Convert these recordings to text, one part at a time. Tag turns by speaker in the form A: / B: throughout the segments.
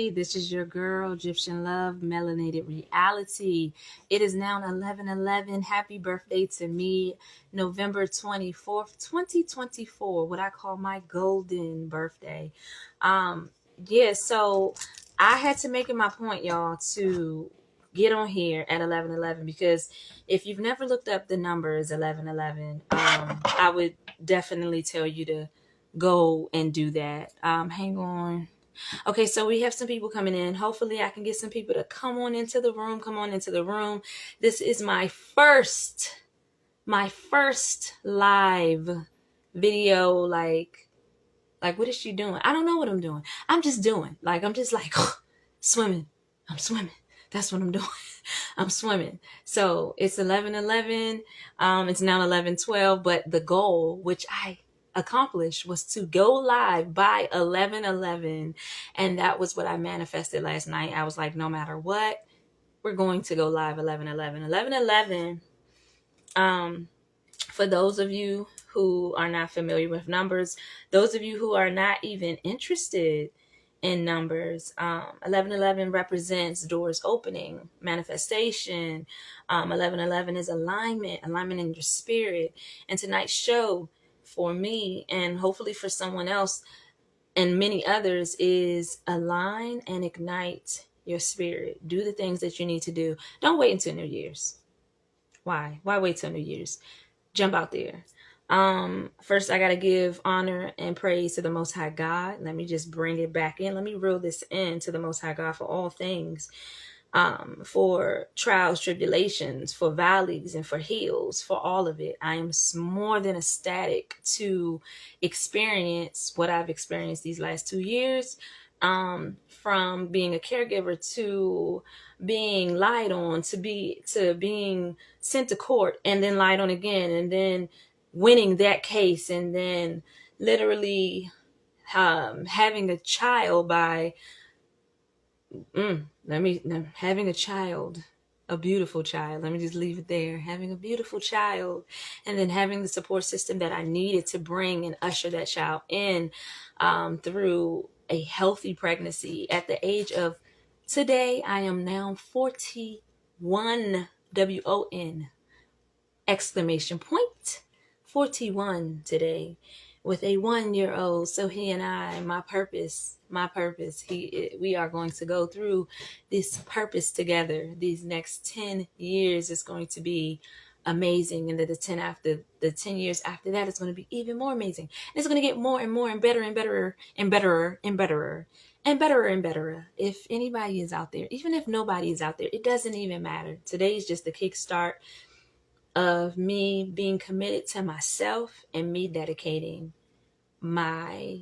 A: Hey, this is your girl, Egyptian Love, Melanated Reality. It is now 11:11. Happy birthday to me, November 24th, 2024, what I call my golden birthday. Um, so I had to make it my point, y'all, to get on here at 11:11 because if you've never looked up the numbers 11:11, I would definitely tell you to go and do that. Hang on. Okay, so we have some people coming in. Hopefully I can get some people to come on into the room. Come on into the room. This is my first live video. Like what is she doing? I don't know what I'm doing. I'm just doing. I'm just like swimming. I'm swimming. That's what I'm doing. I'm swimming. So it's 11:11. It's now 11:12, but the goal, which I accomplished, was to go live by 11:11, and that was what I manifested last night. I was like, no matter what, we're going to go live 11:11. 11:11. For those of you who are not familiar with numbers, those of you who are not even interested in numbers, 11:11 represents doors opening, manifestation. 11:11 is alignment in your spirit. And tonight's show for me, and hopefully for someone else and many others, is align and ignite your spirit. Do the things that you need to do. Don't wait until New Year's. Why wait till New Year's? Jump out there. First I gotta give honor and praise to the Most High God. Let me just bring it back in. Let me reel this in to the Most High God for all things, for trials, tribulations, for valleys, and for hills, for all of it. I am more than ecstatic to experience what I've experienced these last 2 years, from being a caregiver to being lied on, to being sent to court and then lied on again, and then winning that case, and then literally having a child by having a child, a beautiful child. Let me just leave it there. Having a beautiful child, and then having the support system that I needed to bring and usher that child in, through a healthy pregnancy. At the age of today, I am now 41, WON, exclamation point, 41 today, with a 1-year-old. So he and I, my purpose, we are going to go through this purpose together. These next 10 years is going to be amazing. And then the 10 years after that is going to be even more amazing. And it's going to get more and more and better and better and better and better and better and better. If anybody is out there, even if nobody is out there, it doesn't even matter. Today is just the kickstart of me being committed to myself and me dedicating my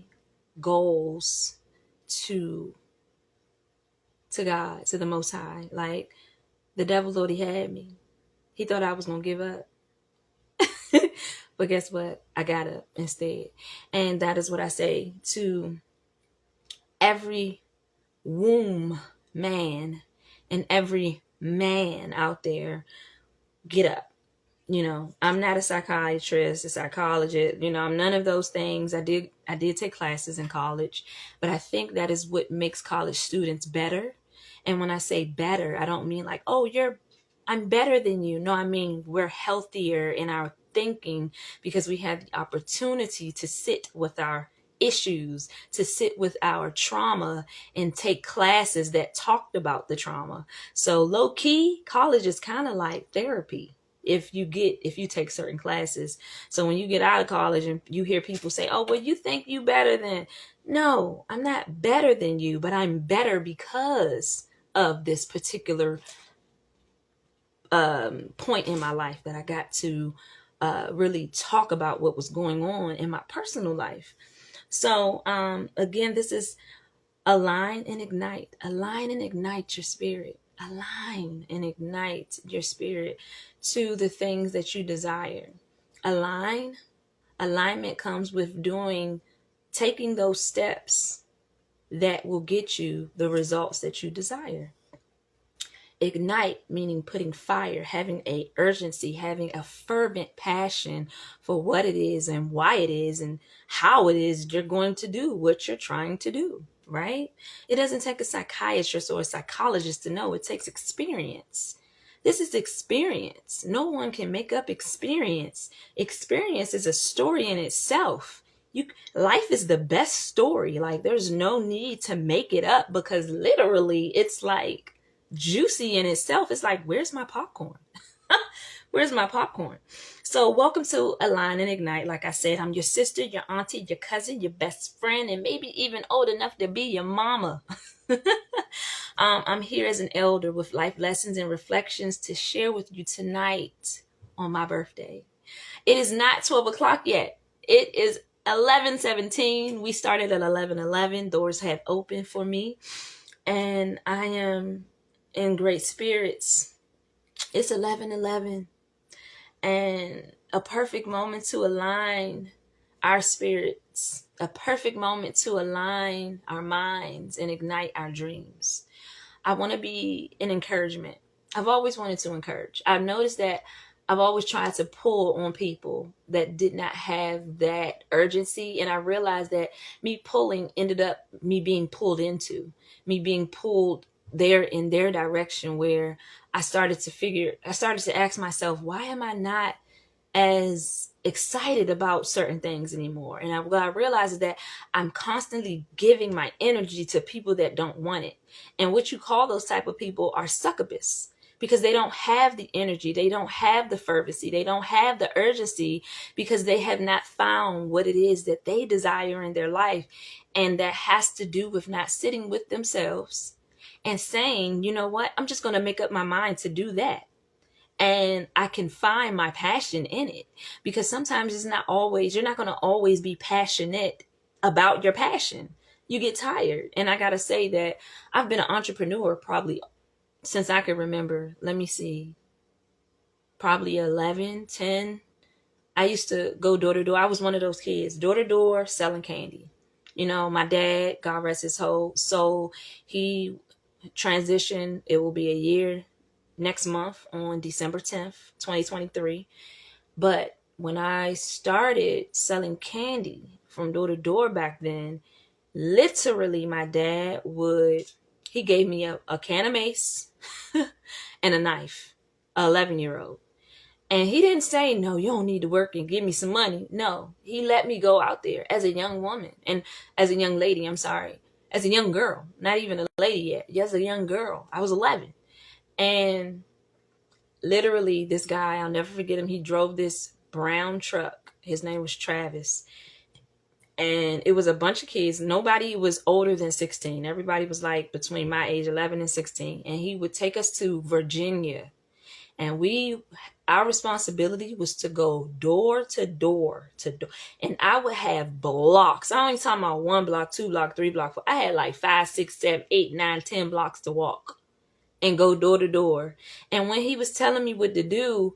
A: goals to God, to the Most High. Like, the devil thought he had me. He thought I was going to give up. But guess what? I got up instead. And that is what I say to every womb man and every man out there. Get up. I'm not a psychiatrist, a psychologist. I'm none of those things. I did take classes in college, but I think that is what makes college students better. And when I say better, I don't mean like, oh, I'm better than you. No, I mean we're healthier in our thinking because we have the opportunity to sit with our issues, to sit with our trauma and take classes that talked about the trauma. So low key, college is kind of like therapy if you take certain classes. So when you get out of college and you hear people say, oh, well, you think you better than. No, I'm not better than you, but I'm better because of this particular point in my life that I got to really talk about what was going on in my personal life. So again, this is align and ignite. Align and ignite your spirit. Align and ignite your spirit to the things that you desire. Alignment comes with taking those steps that will get you the results that you desire. Ignite, meaning putting fire, having a urgency, having a fervent passion for what it is and why it is and how it is you're going to do what you're trying to do. right? It doesn't take a psychiatrist or a psychologist to know. It takes experience. This is experience. No one can make up experience. Experience is a story in itself. Life is the best story. Like, there's no need to make it up, because literally it's like juicy in itself. It's like, where's my popcorn? Where's my popcorn? So welcome to Align and Ignite. Like I said, I'm your sister, your auntie, your cousin, your best friend, and maybe even old enough to be your mama. I'm here as an elder with life lessons and reflections to share with you tonight on my birthday. It is not 12 o'clock yet. It is 11:17. We started at 11:11. Doors have opened for me, and I am in great spirits. It's 11:11, and a perfect moment to align our spirits, a perfect moment to align our minds and ignite our dreams. I want to be an encouragement. I've always wanted to encourage. I've noticed that I've always tried to pull on people that did not have that urgency. And I realized that me pulling ended up me being pulled into, me being pulled there in their direction, where I started to ask myself, why am I not as excited about certain things anymore? And what I realized is that I'm constantly giving my energy to people that don't want it. And what you call those type of people are succubists, because they don't have the energy, they don't have the fervency, they don't have the urgency, because they have not found what it is that they desire in their life. And that has to do with not sitting with themselves and saying, you know what, I'm just going to make up my mind to do that. And I can find my passion in it, because sometimes you're not going to always be passionate about your passion. You get tired. And I got to say that I've been an entrepreneur probably since I can remember. Let me see, probably 11, 10. I used to go door to door. I was one of those kids, door to door selling candy. You know, my dad, God rest his soul, he transitioned. It will be a year next month on December 10th, 2023. But when I started selling candy from door to door back then, literally my dad he gave me a can of mace and a knife, an 11-year-old. And he didn't say, no, you don't need to work and give me some money. No, he let me go out there as a young woman, and as a young lady, I'm sorry, as a young girl, not even a lady yet, as a young girl. I was 11. And literally this guy, I'll never forget him. He drove this brown truck. His name was Travis. And it was a bunch of kids. Nobody was older than 16. Everybody was like between my age, 11 and 16. And he would take us to Virginia. And our responsibility was to go door to door to door. And I would have blocks. I ain't talking about 1 block, 2 block, 3 block. I had like 5, 6, 7, 8, 9, 10 blocks to walk and go door to door. And when he was telling me what to do,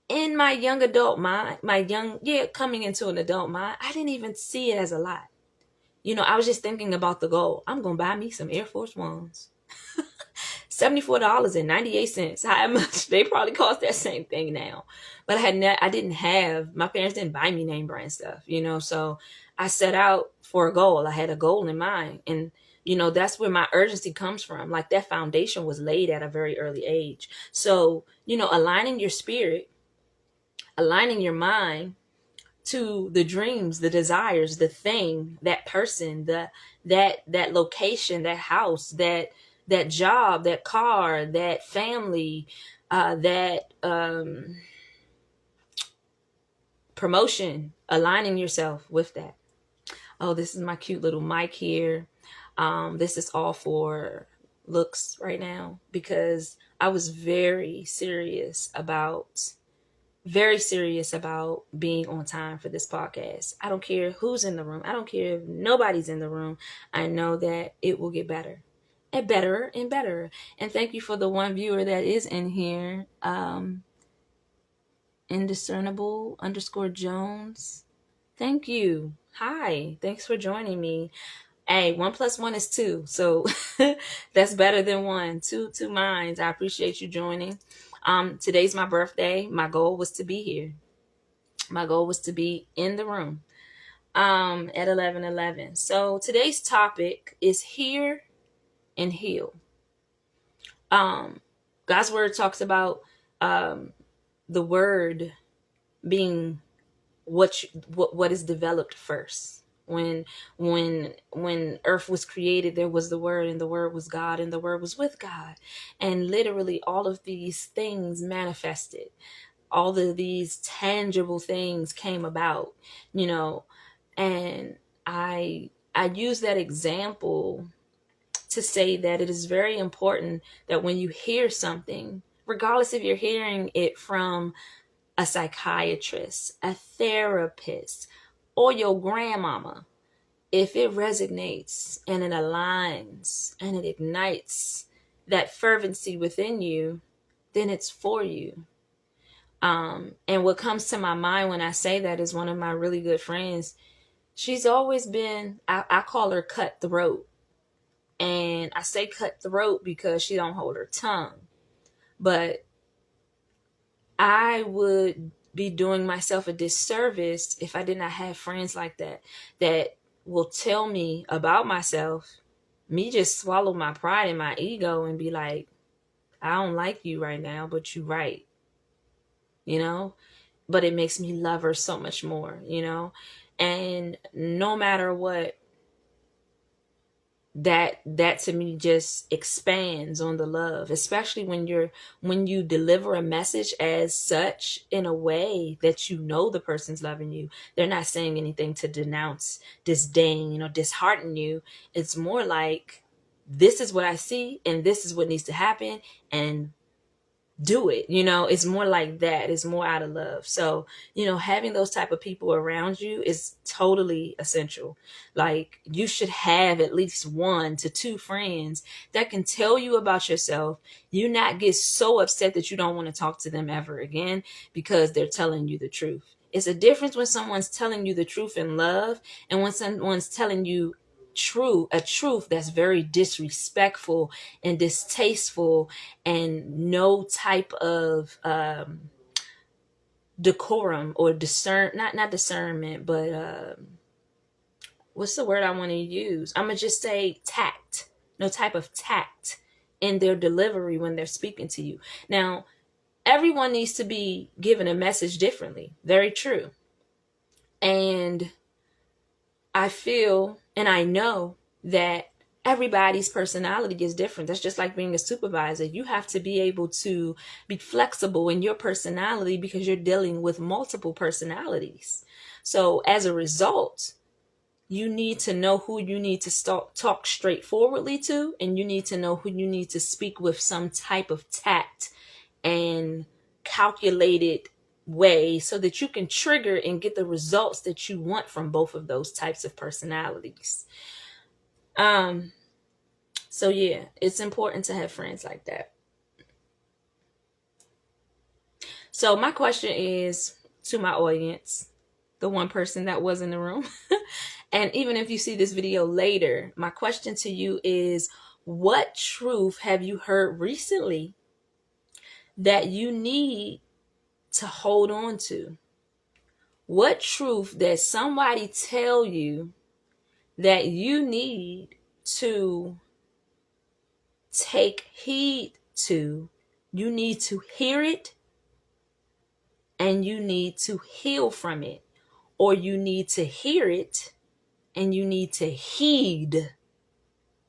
A: in my young adult mind, coming into an adult mind, I didn't even see it as a lot. You know, I was just thinking about the goal. I'm going to buy me some Air Force Ones. $74.98. How much? They probably cost that same thing now. But my parents didn't buy me name brand stuff, you know, so I set out for a goal. I had a goal in mind. And, you know, that's where my urgency comes from. Like, that foundation was laid at a very early age. So, you know, aligning your spirit, aligning your mind to the dreams, the desires, the thing, that person, that location, that house, that job, that car, that family, that promotion, aligning yourself with that. Oh, this is my cute little mic here. This is all for looks right now, because I was very serious about being on time for this podcast. I don't care who's in the room. I don't care if nobody's in the room. I know that it will get better and better and better. And thank you for the one viewer that is in here. Indiscernible_Jones. Thank you. Hi. Thanks for joining me. Hey, 1 + 1 is 2. So that's better than 1. Two minds. I appreciate you joining. Today's my birthday. My goal was to be here. My goal was to be in the room. at 11:11. So today's topic is hear and heal. God's word talks about the word being what is developed first. When earth was created, there was the word, and the word was God, and the word was with God. And literally all of these things manifested. All of these tangible things came about, and I use that example to say that it is very important that when you hear something, regardless if you're hearing it from a psychiatrist, a therapist, or your grandmama, if it resonates and it aligns and it ignites that fervency within you, then it's for you. And what comes to my mind when I say that is one of my really good friends. She's always been, I call her cutthroat. And I say cutthroat because she don't hold her tongue. But I would be doing myself a disservice if I did not have friends like that will tell me about myself, me just swallow my pride and my ego and be like, I don't like you right now, but you right, but it makes me love her so much more, and no matter what, that to me just expands on the love, especially when you deliver a message as such in a way that the person's loving you. They're not saying anything to denounce, disdain, or dishearten you. It's more like, this is what I see and this is what needs to happen, and do it. It's more like that. It's more out of love. So having those type of people around you is totally essential. Like, you should have at least 1 to 2 friends that can tell you about yourself. You not get so upset that you don't want to talk to them ever again because they're telling you the truth. It's a difference when someone's telling you the truth in love and when someone's telling you a truth that's very disrespectful and distasteful, and no type of decorum or not discernment, but what's the word I want to use? I'm gonna just say tact. No type of tact in their delivery when they're speaking to you. Now, everyone needs to be given a message differently. Very true. And I feel and I know that everybody's personality is different. That's just like being a supervisor. You have to be able to be flexible in your personality because you're dealing with multiple personalities. So as a result, you need to know who you need to talk straightforwardly to, and you need to know who you need to speak with some type of tact and calculated way so that you can trigger and get the results that you want from both of those types of personalities. So yeah, it's important to have friends like that. So my question is to my audience, the one person that was in the room, and even if you see this video later, my question to you is, what truth have you heard recently that you need to hold on to? What truth that somebody tell you that you need to take heed to? You need to hear it and you need to heal from it, or you need to hear it and you need to heed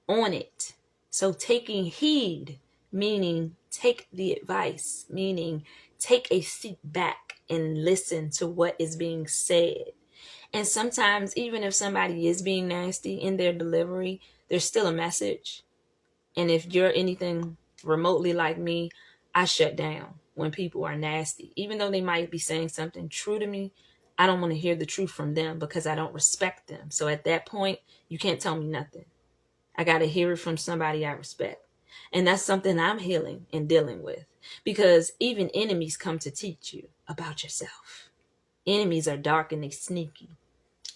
A: on it. So taking heed, meaning take the advice, meaning take a seat back and listen to what is being said. And sometimes, even if somebody is being nasty in their delivery, there's still a message. And if you're anything remotely like me, I shut down when people are nasty. Even though they might be saying something true to me, I don't want to hear the truth from them because I don't respect them. So at that point, you can't tell me nothing. I got to hear it from somebody I respect. And that's something I'm healing and dealing with, because even enemies come to teach you about yourself. Enemies are dark and they sneaky.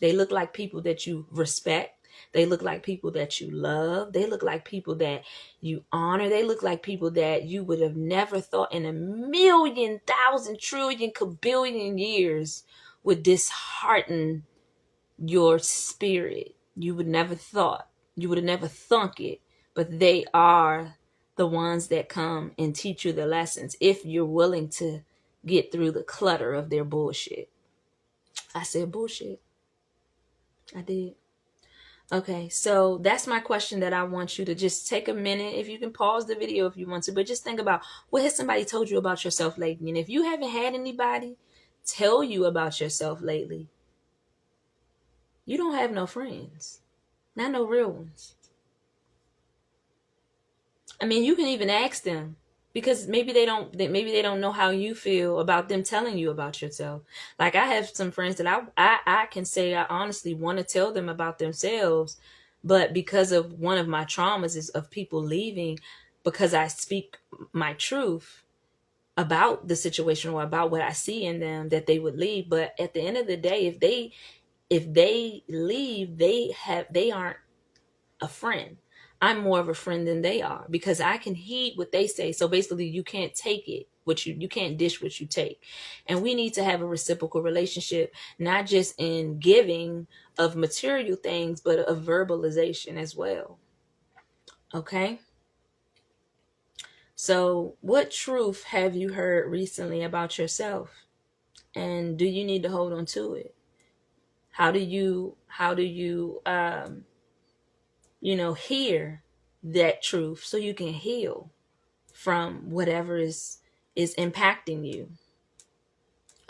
A: They look like people that you respect. They look like people that you love. They look like people that you honor. They look like people that you would have never thought in a million, thousand, trillion, kabillion years would dishearten your spirit. You would never thought, you would have never thunk it, but they are the ones that come and teach you the lessons if you're willing to get through the clutter of their bullshit. I said bullshit. I did. Okay, so that's my question that I want you to just take a minute. If you can pause the video if you want to, but just think about, what has somebody told you about yourself lately? And if you haven't had anybody tell you about yourself lately, you don't have no friends. Not no real ones. I mean, you can even ask them, because maybe they don't know how you feel about them telling you about yourself. Like, I have some friends that I can say I honestly want to tell them about themselves, but because of one of my traumas is of people leaving, because I speak my truth about the situation or about what I see in them, that they would leave. But at the end of the day, if they leave, they aren't a friend. I'm more of a friend than they are, because I can heed what they say. So basically, you can't take it, you can't dish what you take. And we need to have a reciprocal relationship, not just in giving of material things, but of verbalization as well. Okay? So, what truth have you heard recently about yourself? And do you need to hold on to it? How do you hear that truth so you can heal from whatever is impacting you?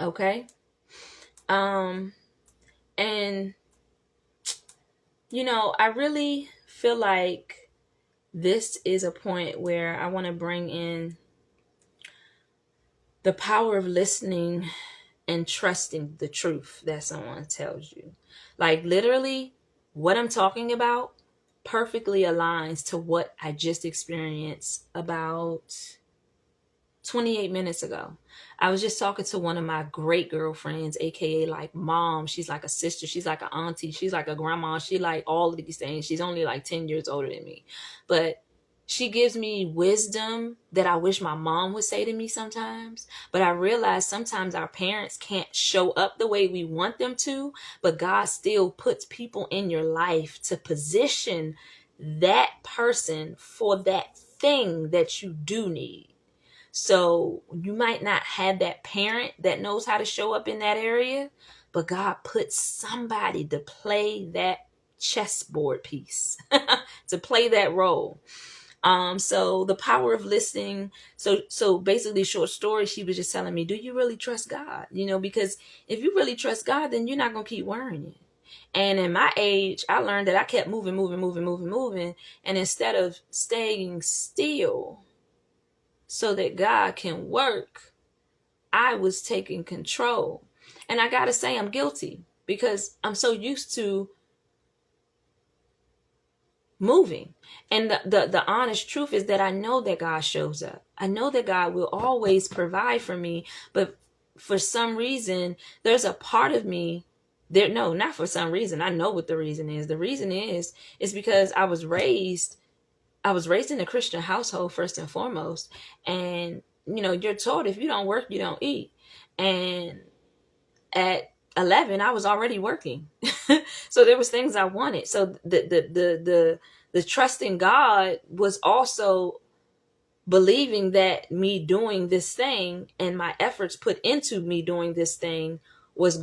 A: Okay? And I really feel like this is a point where I want to bring in the power of listening and trusting the truth that someone tells you. Like, literally, what I'm talking about perfectly aligns to what I just experienced about 28 minutes ago. I was just talking to one of my great girlfriends, aka like mom. She's like a sister, she's like an auntie, she's like a grandma, she like all of these things. She's only like 10 years older than me, but she gives me wisdom that I wish my mom would say to me sometimes. But I realize sometimes our parents can't show up the way we want them to, but God still puts people in your life to position that person for that thing that you do need. So you might not have that parent that knows how to show up in that area, but God puts somebody to play that chessboard piece, to play that role. So the power of listening. So basically, short story, she was just telling me, do you really trust God? Because if you really trust God, then you're not going to keep worrying. And in my age, I learned that I kept moving. And instead of staying still so that God can work, I was taking control. And I got to say, I'm guilty, because I'm so used to moving. And the honest truth is that I know that God shows up. I know that God will always provide for me. But for some reason, there's a part of me there. No, not for some reason. I know what the reason is. The reason is because I was raised in a Christian household, first and foremost. And, you're taught if you don't work, you don't eat. And at 11, I was already working. So there was things I wanted. So the trust in God was also believing that me doing this thing and my efforts put into me doing this thing was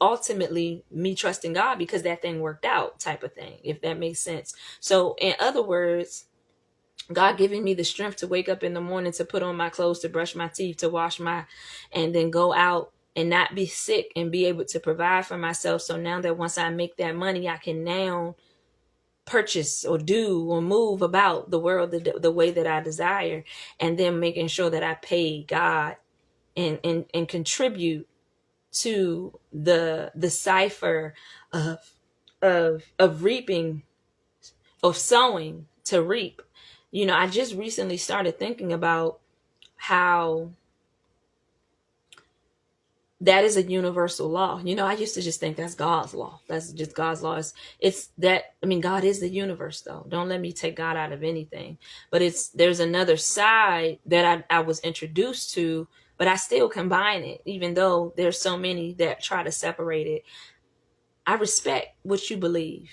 A: ultimately me trusting God, because that thing worked out, type of thing, if that makes sense. So in other words, God giving me the strength to wake up in the morning, to put on my clothes, to brush my teeth, to and then go out and not be sick and be able to provide for myself. So now that once I make that money, I can now purchase or do or move about the world the way that I desire, and then making sure that I pay God and contribute to the cipher of reaping, of sowing to reap. I just recently started thinking about how that is a universal law. I used to just think that's God's law. That's just God's law. It's that, God is the universe, though. Don't let me take God out of anything. But there's another side that I was introduced to, but I still combine it, even though there's so many that try to separate it. I respect what you believe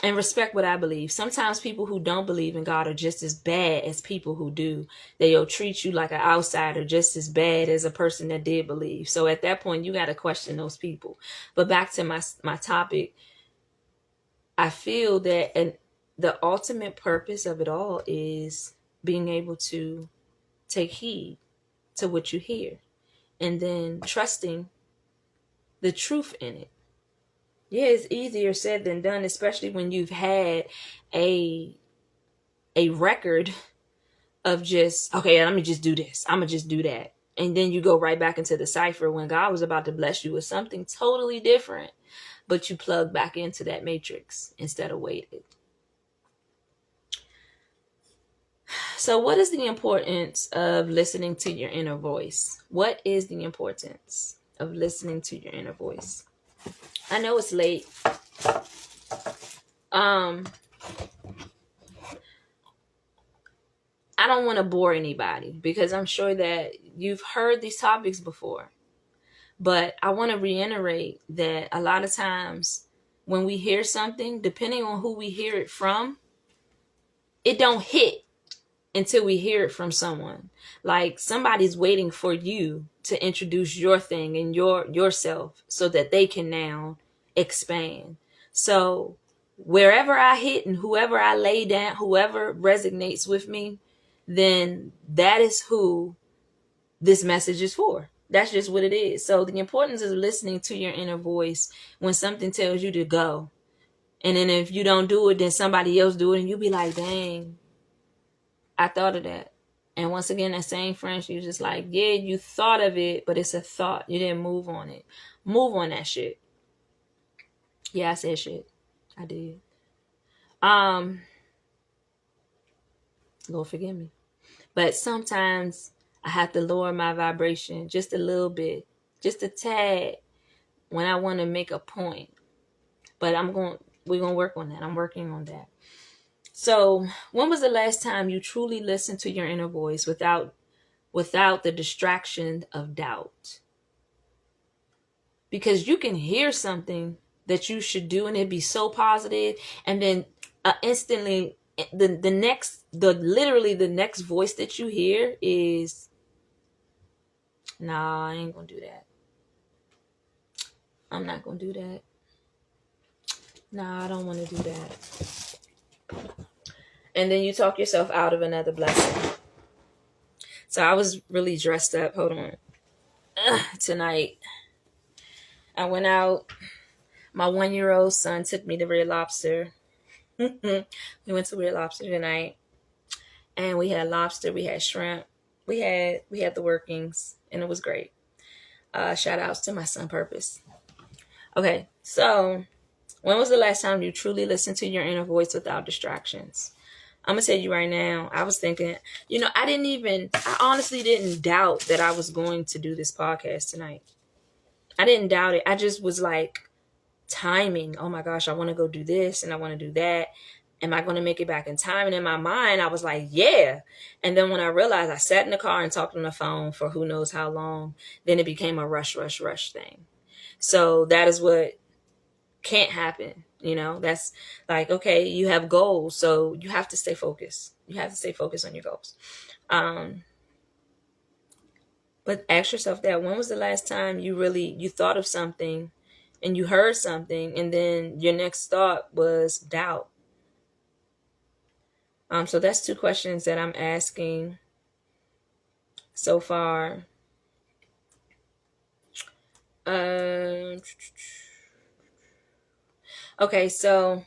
A: and respect what I believe. Sometimes people who don't believe in God are just as bad as people who do. They'll treat you like an outsider just as bad as a person that did believe. So at that point, you got to question those people. But back to my topic, I feel that the ultimate purpose of it all is being able to take heed to what you hear and then trusting the truth in it. Yeah, it's easier said than done, especially when you've had a record of just, okay, let me just do this. I'm going to just do that. And then you go right back into the cipher when God was about to bless you with something totally different, but you plug back into that matrix instead of waiting. So what is the importance of listening to your inner voice? What is the importance of listening to your inner voice? I know it's late. I don't want to bore anybody because I'm sure that you've heard these topics before. But I want to reiterate that a lot of times when we hear something, depending on who we hear it from, it don't hit until we hear it from someone. Like somebody's waiting for you to introduce your thing and yourself so that they can now expand. So wherever I hit and whoever I lay down, whoever resonates with me, then that is who this message is for. That's just what it is. So the importance of listening to your inner voice when something tells you to go. And then if you don't do it, then somebody else do it and you'll be like, dang, I thought of that. And once again, that same French, you're just like, yeah, you thought of it, but it's a thought. You didn't move on it. Move on that shit. Yeah, I said shit. I did. Lord forgive me. But sometimes I have to lower my vibration just a little bit, just a tad, when I want to make a point. But we're going to work on that. I'm working on that. So when was the last time you truly listened to your inner voice without the distraction of doubt? Because you can hear something that you should do and it be so positive, and then instantly literally the next voice that you hear is, nah, I ain't gonna do that. I'm not gonna do that. Nah, I don't want to do that. And then you talk yourself out of another blessing. So I was really dressed up. Hold on. Tonight, I went out. My 1-year-old son took me to Red Lobster. We went to Red Lobster tonight. And we had lobster, we had shrimp, we had the workings, and it was great. Shout outs to my son Purpose. Okay, so when was the last time you truly listened to your inner voice without distractions? I'm gonna tell you right now, I was thinking, I honestly didn't doubt that I was going to do this podcast tonight. I didn't doubt it. I just was like timing. Oh my gosh, I want to go do this and I want to do that. Am I going to make it back in time? And in my mind, I was like, yeah. And then when I realized, I sat in the car and talked on the phone for who knows how long, then it became a rush thing. So that is what can't happen. That's like, okay, you have goals. So you have to stay focused. You have to stay focused on your goals. But ask yourself that, when was the last time you thought of something and you heard something and then your next thought was doubt? So that's 2 questions that I'm asking so far. Okay, so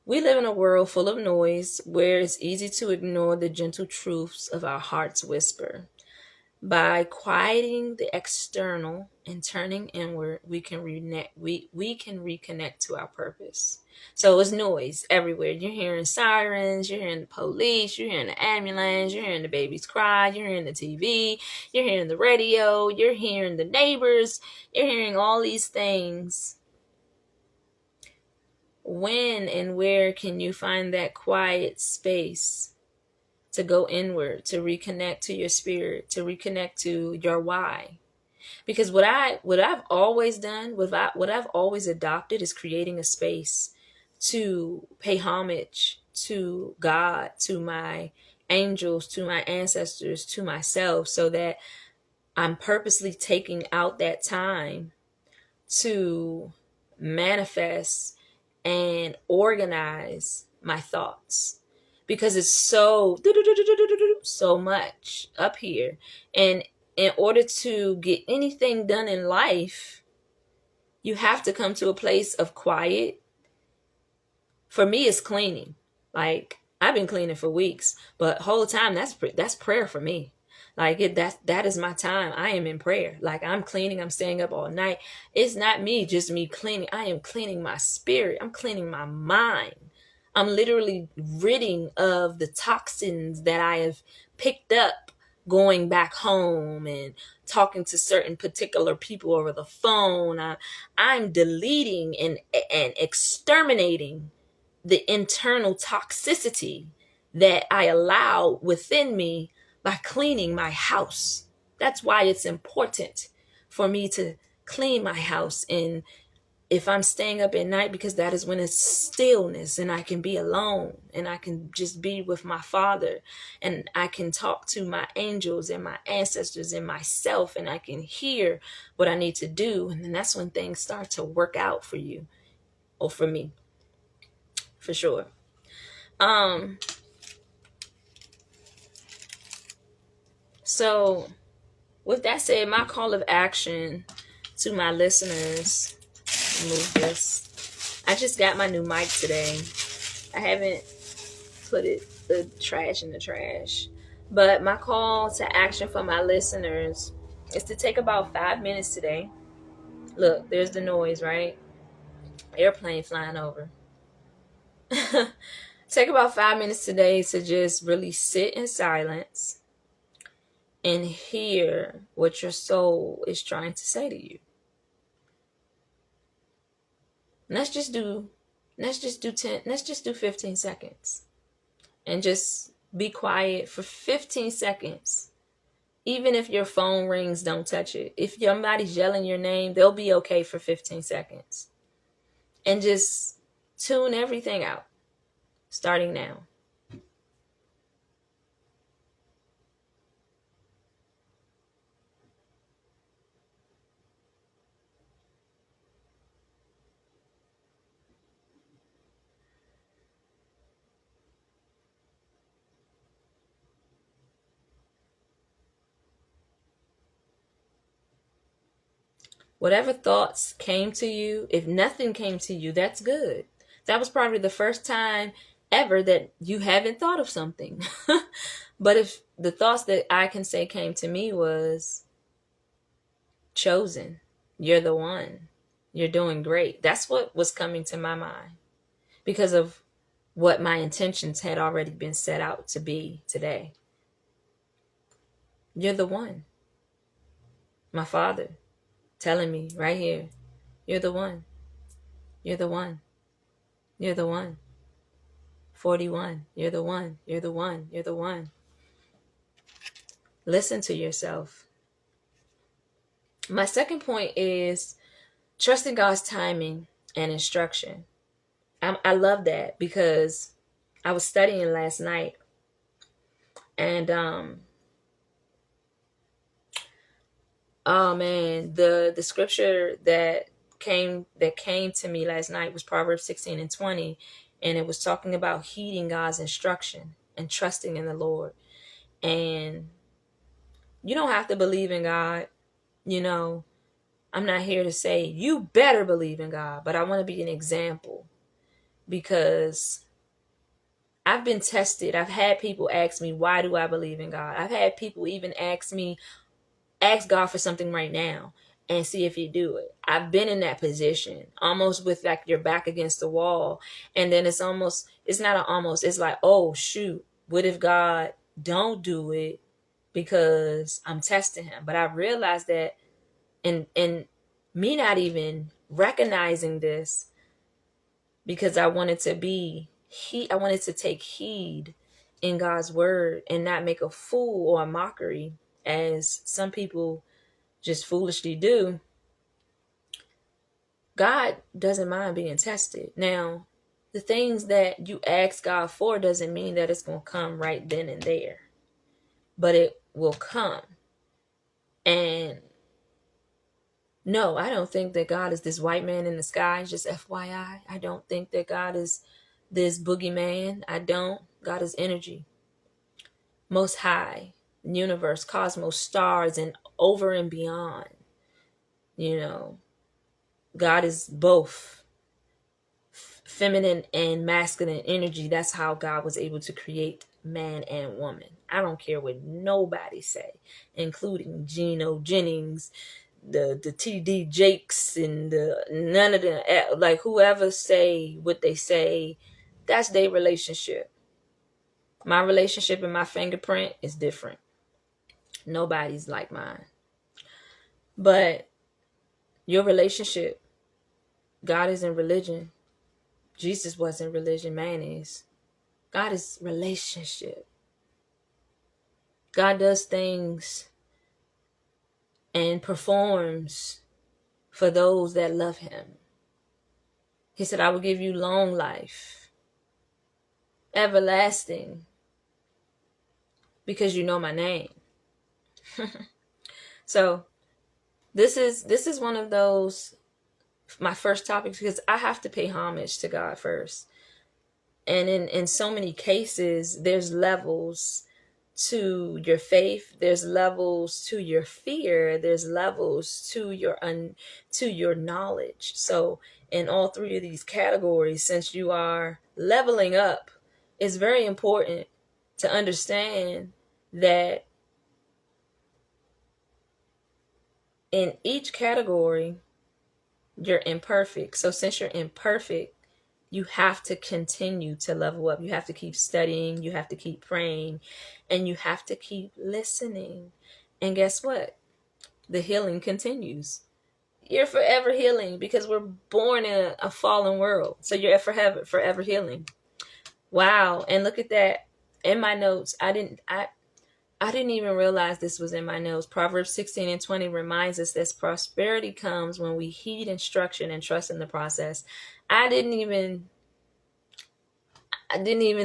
A: we live in a world full of noise where it's easy to ignore the gentle truths of our heart's whisper. By quieting the external and turning inward, we can reconnect to our purpose. So it's noise everywhere. You're hearing sirens, you're hearing the police, you're hearing the ambulance, you're hearing the babies cry, you're hearing the TV, you're hearing the radio, you're hearing the neighbors, you're hearing all these things. When and where can you find that quiet space to go inward, to reconnect to your spirit, to reconnect to your why? Because what I've always done, what I've always adopted is creating a space to pay homage to God, to my angels, to my ancestors, to myself, so that I'm purposely taking out that time to manifest and organize my thoughts, because it's so much up here. And in order to get anything done in life, you have to come to a place of quiet. For me, it's cleaning. Like, I've been cleaning for weeks, but whole time that's prayer for me. Like, that is my time. I am in prayer. Like, I'm cleaning, I'm staying up all night. It's not me, just me cleaning. I am cleaning my spirit. I'm cleaning my mind. I'm literally ridding of the toxins that I have picked up going back home and talking to certain particular people over the phone. I'm deleting and exterminating the internal toxicity that I allow within me by cleaning my house. That's why it's important for me to clean my house. And if I'm staying up at night, because that is when it's stillness and I can be alone and I can just be with my Father and I can talk to my angels and my ancestors and myself, and I can hear what I need to do. And then that's when things start to work out for you, or for me, for sure. So with that said, my call of action to my listeners, move this. I just got my new mic today. I haven't put the trash in the trash. But my call to action for my listeners is to take about 5 minutes today. Look, there's the noise, right? Airplane flying over. Take about 5 minutes today to just really sit in silence and hear what your soul is trying to say to you. Let's just do 15 seconds. And just be quiet for 15 seconds. Even if your phone rings, don't touch it. If somebody's yelling your name, they'll be okay for 15 seconds. And just tune everything out, starting now. Whatever thoughts came to you, if nothing came to you, that's good. That was probably the first time ever that you haven't thought of something. But if the thoughts that I can say came to me was, chosen, you're the one, you're doing great. That's what was coming to my mind, because of what my intentions had already been set out to be today. You're the one. My Father telling me right here, you're the one. You're the one. You're the one. 41. You're the one. You're the one. You're the one. Listen to yourself. My second point is trusting God's timing and instruction. I love that, because I was studying last night, and oh man, the scripture that came to me last night was Proverbs 16:20, and it was talking about heeding God's instruction and trusting in the Lord. And you don't have to believe in God. I'm not here to say you better believe in God, but I want to be an example, because I've been tested. I've had people ask me, why do I believe in God? I've had people even ask God for something right now and see if you do it. I've been in that position, almost with like your back against the wall. And then it's like, oh shoot, what if God don't do it because I'm testing him? But I realized that in me not even recognizing this, because I wanted to take heed in God's word and not make a fool or a mockery, as some people just foolishly do, God doesn't mind being tested. Now, the things that you ask God for doesn't mean that it's going to come right then and there, but it will come. And no, I don't think that God is this white man in the sky, just FYI. I don't think that God is this boogeyman. I don't. God is energy, most high, universe, cosmos, stars, and over and beyond. You know, God is both feminine and masculine energy. That's how God was able to create man and woman. I don't care what nobody say, including Geno Jennings, the TD Jakes, and the none of them, like whoever say what they say. That's their relationship. My relationship and my fingerprint is different. Nobody's like mine. But your relationship, God is in religion. Jesus wasn't religion, man is. God is relationship. God does things and performs for those that love him. He said, I will give you long life, everlasting, because you know my name. So this is one of those, my first topics, because I have to pay homage to God first. And in so many cases, there's levels to your faith, there's levels to your fear, there's levels to your knowledge. So in all three of these categories, since you are leveling up, it's very important to understand that in each category you're imperfect. So since you're imperfect, you have to continue to level up. You have to keep studying, you have to keep praying, and you have to keep listening. And guess what? The healing continues. You're forever healing because we're born in a fallen world. So you're forever healing. Wow. And look at that. In my notes, I didn't even realize this was in my notes. Proverbs 16:20 reminds us that prosperity comes when we heed instruction and trust in the process. I didn't even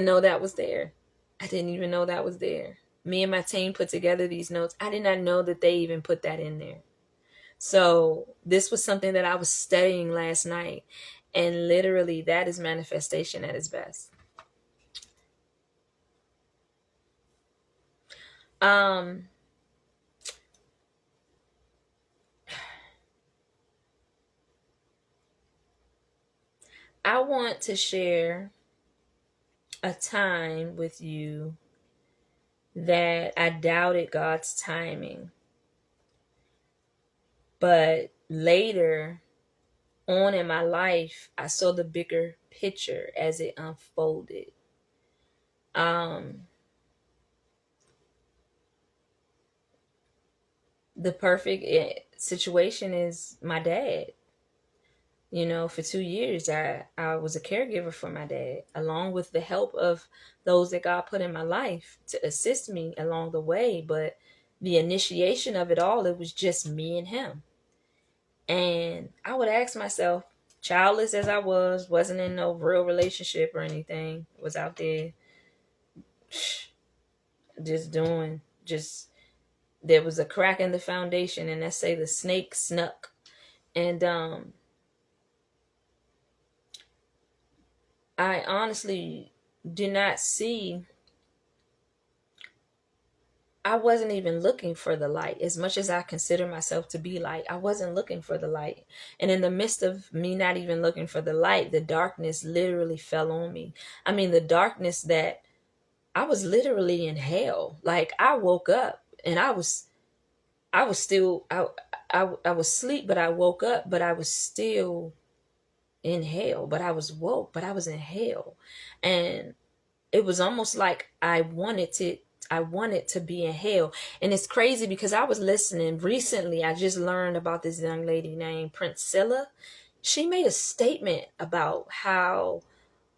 A: know that was there. I didn't even know that was there. Me and my team put together these notes. I did not know that they even put that in there. So this was something that I was studying last night. And literally that is manifestation at its best. I want to share a time with you that I doubted God's timing. But later on in my life, I saw the bigger picture as it unfolded. The perfect situation is my dad. You know, for 2 years, I was a caregiver for my dad, along with the help of those that God put in my life to assist me along the way. But the initiation of it all, it was just me and him. And I would ask myself, childless as I wasn't in no real relationship or anything, was out there there was a crack in the foundation, and let's say the snake snuck. And I honestly do not see, I wasn't even looking for the light. As much as I consider myself to be light, I wasn't looking for the light. And in the midst of me not even looking for the light, the darkness literally fell on me. I mean, the darkness that I was literally in hell. Like, I woke up and I was still, I was asleep, but I woke up, but I was still in hell. But I was woke, but I was in hell. And it was almost like I wanted to be in hell. And it's crazy because I was listening recently. I just learned about this young lady named Priscilla. She made a statement about how,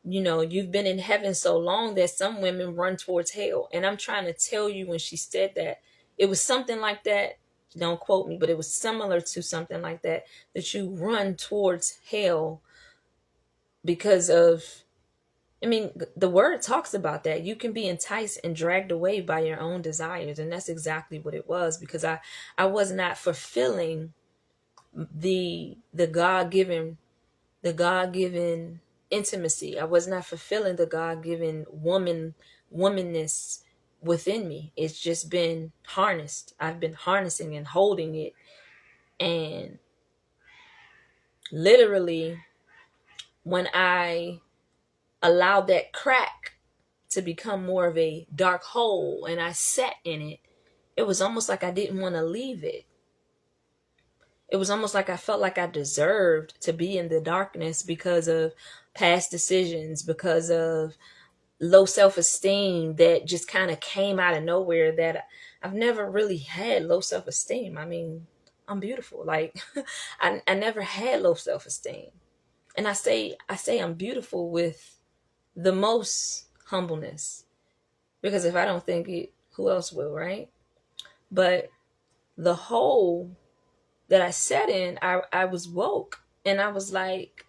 A: you know, you've been in heaven so long that some women run towards hell. And I'm trying to tell you, when she said that, it was something like that. Don't quote me, but it was similar to something like that, that you run towards hell because of, I mean, the word talks about that. You can be enticed and dragged away by your own desires. And that's exactly what it was, because I was not fulfilling the God-given, the God-given intimacy. I was not fulfilling the God-given womanness within me. It's just been harnessed. I've been harnessing and holding it. And literally, when I allowed that crack to become more of a dark hole and I sat in it, it was almost like I didn't want to leave it. It was almost like I felt like I deserved to be in the darkness because of past decisions, because of low self-esteem that just kind of came out of nowhere. That I've never really had low self-esteem. I mean, I'm beautiful. Like I never had low self-esteem. And I say I'm beautiful with the most humbleness, because if I don't think it, who else will, right? But the hole that I sat in, I was woke, and I was like,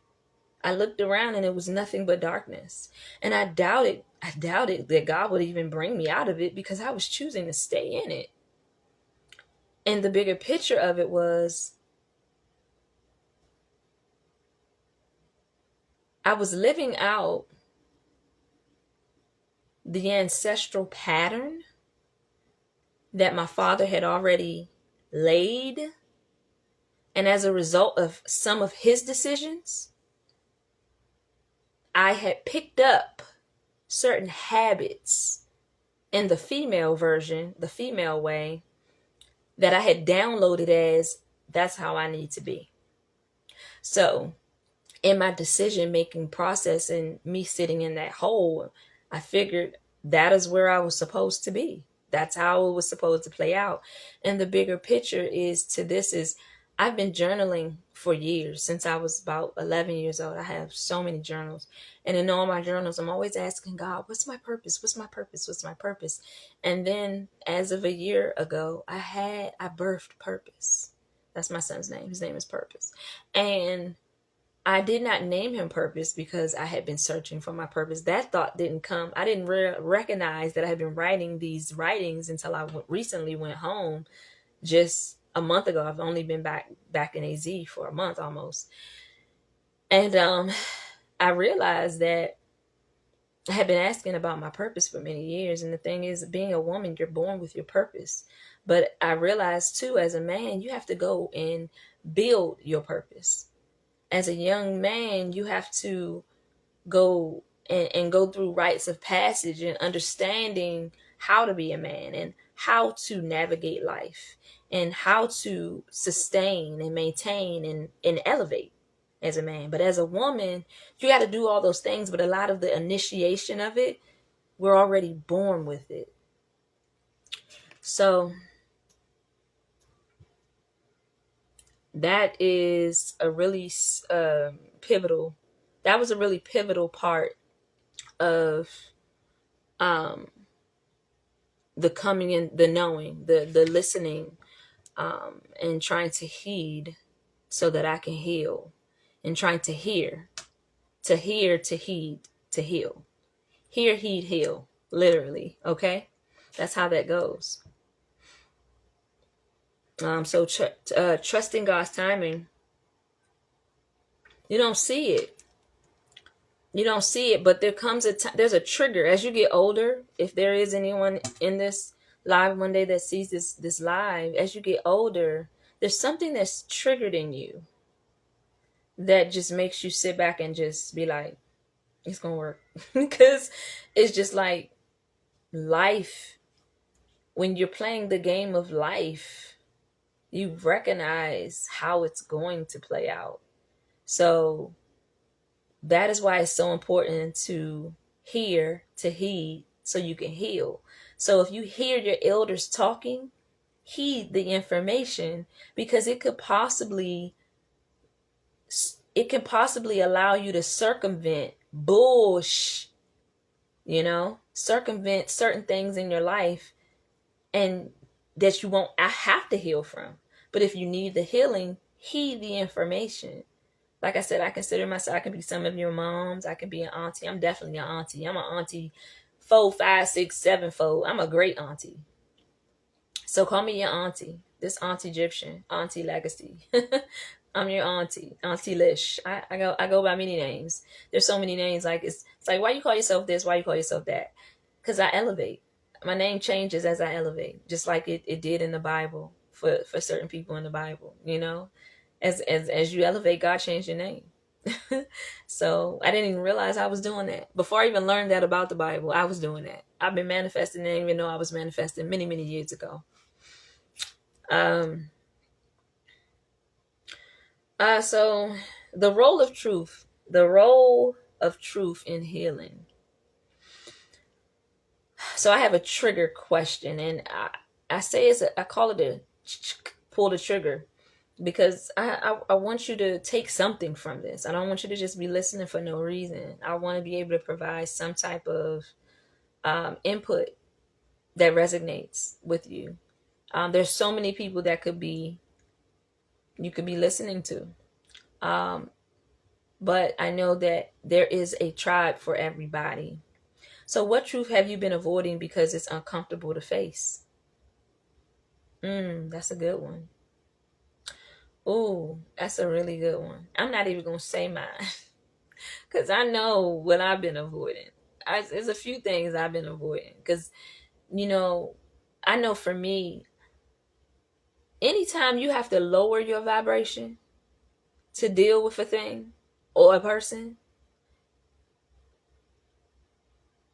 A: I looked around and it was nothing but darkness. And I doubted that God would even bring me out of it, because I was choosing to stay in it. And the bigger picture of it was, I was living out the ancestral pattern that my father had already laid. And as a result of some of his decisions, I had picked up certain habits in the female version, the female way, that I had downloaded as, that's how I need to be. So in my decision making process and me sitting in that hole, I figured that is where I was supposed to be. That's how it was supposed to play out. And the bigger picture is to this is, I've been journaling for years, since I was about 11 years old. I have so many journals. And in all my journals, I'm always asking God, what's my purpose? What's my purpose? What's my purpose? And then as of a year ago, I birthed Purpose. That's my son's name. His name is Purpose. And I did not name him Purpose because I had been searching for my purpose. That thought didn't come. I didn't recognize that I had been writing these writings until I recently went home just a month ago. I've only been back in AZ for a month almost. And I realized that I had been asking about my purpose for many years. And the thing is, being a woman, you're born with your purpose. But I realized too, as a man, you have to go and build your purpose. As a young man, you have to go and go through rites of passage and understanding how to be a man and how to navigate life and how to sustain and maintain and elevate as a man. But as a woman, you got to do all those things, but a lot of the initiation of it, we're already born with it. So that is a really pivotal, that was a really pivotal part of the coming in, the knowing, the listening, and trying to heed so that I can heal, and trying to hear, to heed, to heal. Hear, heed, heal, literally. Okay, that's how that goes. So trusting God's timing. You don't see it. You don't see it, but there comes a time, there's a trigger as you get older. If there is anyone in this live one day that sees this live, as you get older, there's something that's triggered in you that just makes you sit back and just be like, it's gonna work. Because it's just like life. When you're playing the game of life, you recognize how it's going to play out. So that is why it's so important to hear, to heed, so you can heal. So if you hear your elders talking, heed the information, because it can possibly allow you to circumvent circumvent certain things in your life, and that you won't have to heal from. But if you need the healing, heed the information. Like I said, I consider myself, I can be some of your moms. I can be an auntie. I'm definitely an auntie. I'm an auntie 4, 5, 6, 7-fold. I'm a great auntie. So call me your auntie. This Auntie Egyptian, Auntie Legacy. I'm your auntie, Auntie Lish. I go by many names. There's so many names. Like it's like, why you call yourself this? Why you call yourself that? Because I elevate. My name changes as I elevate, just like it did in the Bible for certain people in the Bible. You know, as you elevate, God changed your name. So I didn't even realize I was doing that before I even learned that about the Bible. I was doing that. I've been manifesting, and didn't even know I was manifesting many years ago. Um. So the role of truth, in healing. So I have a trigger question, and I say I call it a pull the trigger, because I want you to take something from this. I don't want you to just be listening for no reason. I want to be able to provide some type of input that resonates with you. There's so many people that you could be listening to. But I know that there is a tribe for everybody. So what truth have you been avoiding because it's uncomfortable to face? That's a good one. Ooh, that's a really good one. I'm not even going to say mine because I know what I've been avoiding. There's a few things I've been avoiding because, I know for me, anytime you have to lower your vibration to deal with a thing or a person,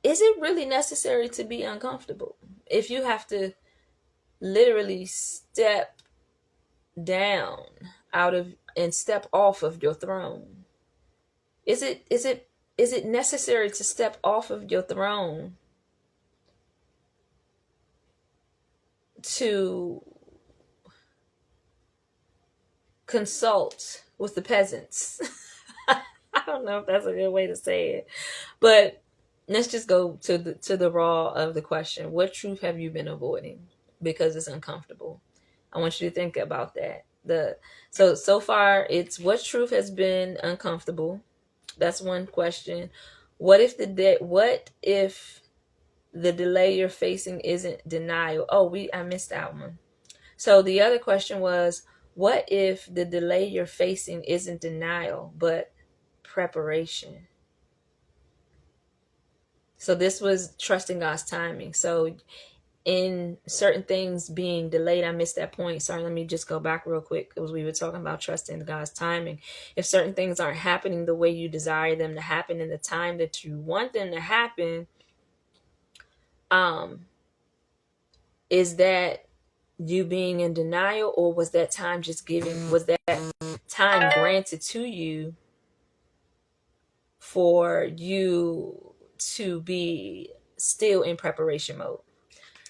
A: is it really necessary to be uncomfortable? If you have to literally step down out of and step off of your throne, is it necessary to step off of your throne to consult with the peasants? I don't know if that's a good way to say it, but let's just go to the raw of the question. What truth have you been avoiding because it's uncomfortable? I want you to think about that. So far it's what truth has been uncomfortable. That's one question. What if the delay you're facing isn't denial? I missed that one. So the other question was, what if the delay you're facing isn't denial but preparation? So this was trusting God's timing. So in certain things being delayed, I missed that point. Sorry, let me just go back real quick because we were talking about trusting God's timing. If certain things aren't happening the way you desire them to happen in the time that you want them to happen, is that you being in denial, or was that time granted to you for you to be still in preparation mode?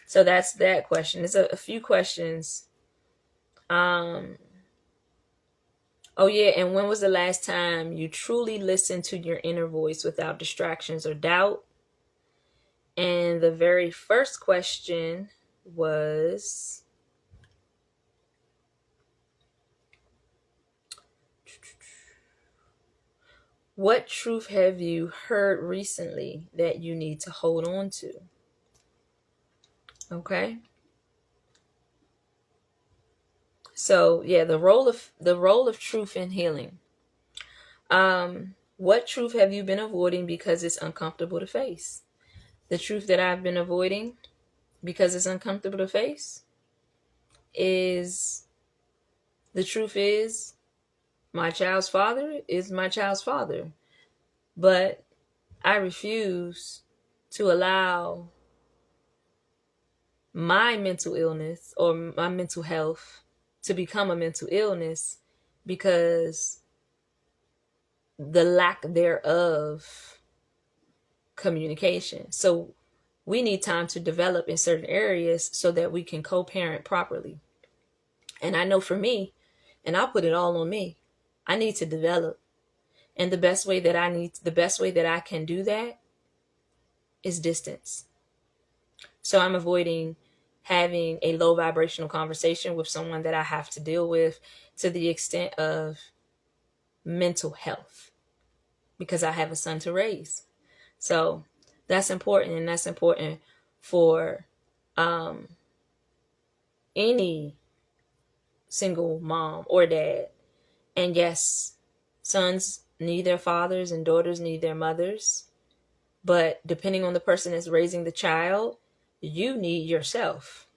A: So that's that question. There's a few questions. Oh yeah, and when was the last time you truly listened to your inner voice without distractions or doubt? And the very first question was, what truth have you heard recently that you need to hold on to? Okay. So yeah, the role of truth in healing. What truth have you been avoiding because it's uncomfortable to face? The truth that I've been avoiding because it's uncomfortable to face is, the truth is, my child's father is my child's father. But I refuse to allow my mental illness or my mental health to become a mental illness because the lack thereof communication. So we need time to develop in certain areas so that we can co-parent properly. And I know for me, and I'll put it all on me, I need to develop. And the best way that I can do that is distance. So I'm avoiding having a low vibrational conversation with someone that I have to deal with, to the extent of mental health, because I have a son to raise. So that's important, and that's important for any single mom or dad. And yes, sons need their fathers and daughters need their mothers. But depending on the person that's raising the child, you need yourself.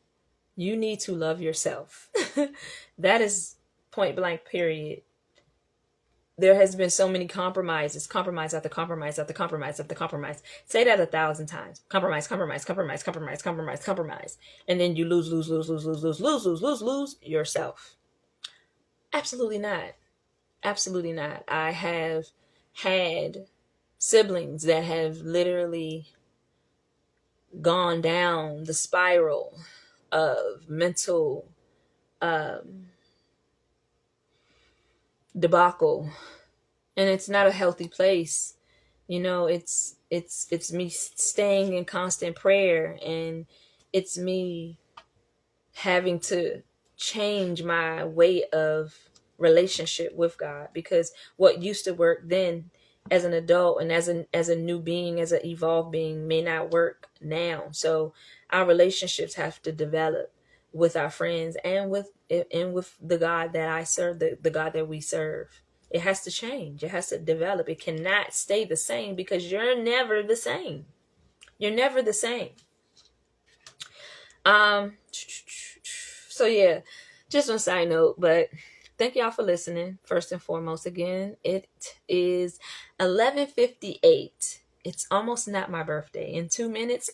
A: You need to love yourself. That is point blank, period. There has been so many compromises, compromise after compromise after compromise after compromise. Say that 1,000 times. Compromise, compromise, compromise, compromise, compromise, compromise. And then you lose yourself. Absolutely not. Absolutely not. I have had siblings that have literally gone down the spiral of mental debacle, and it's not a healthy place. It's me staying in constant prayer, and it's me having to change my way of relationship with God, because what used to work then as an adult and as a new being, as an evolved being, may not work now. So our relationships have to develop with our friends and with the God that I serve, the God that we serve. It has to change. It has to develop. It cannot stay the same, because you're never the same. You're never the same. So yeah, just one side note, but thank y'all for listening. First and foremost, again, it is 11:58. It's almost not my birthday. In 2 minutes,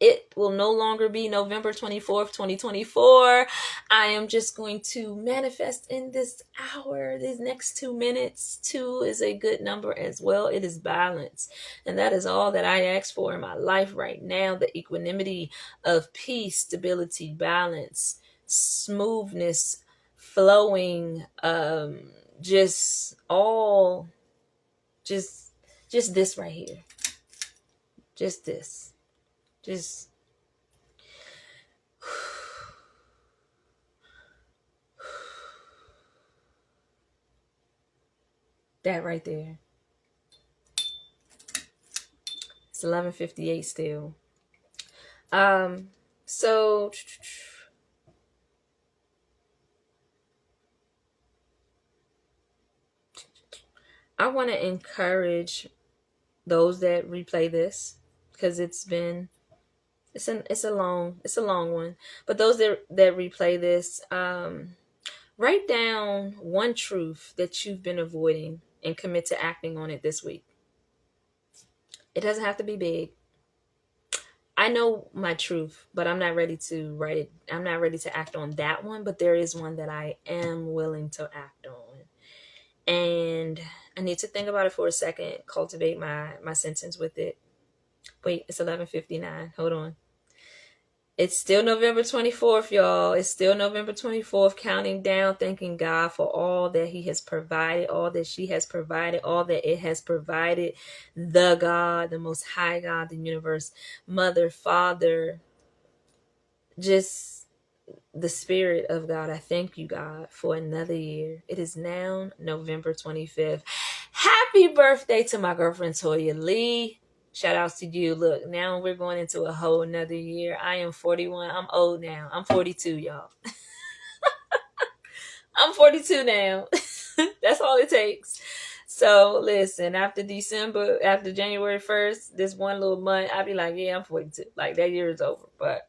A: it will no longer be November 24th, 2024. I am just going to manifest in this hour, these next 2 minutes. 2 is a good number as well. It is balance. And that is all that I ask for in my life right now. The equanimity of peace, stability, balance, smoothness, flowing, just this right here. Just this. Just that right there. It's 11:58 still. So I want to encourage those that replay this, because it's a long one. But those that replay this, write down one truth that you've been avoiding and commit to acting on it this week. It doesn't have to be big. I know my truth, but I'm not ready to write it. I'm not ready to act on that one, but there is one that I am willing to act on. And I need to think about it for a second, cultivate my sentence with it. Wait, it's 11:59. Hold on. It's still November 24th, y'all. It's still November 24th, counting down, thanking God for all that He has provided, all that she has provided, all that it has provided. The God, the Most High God, the universe, Mother, Father, just the Spirit of God. I thank you, God, for another year. It is now November 25th. Happy birthday to my girlfriend, Toya Lee. Shout outs to you. Look, now we're going into a whole nother year. I am 41. I'm old now. I'm 42, y'all. I'm 42 now. That's all it takes. So listen, after January 1st, this one little month, I'll be like, yeah, I'm 42. Like, that year is over. But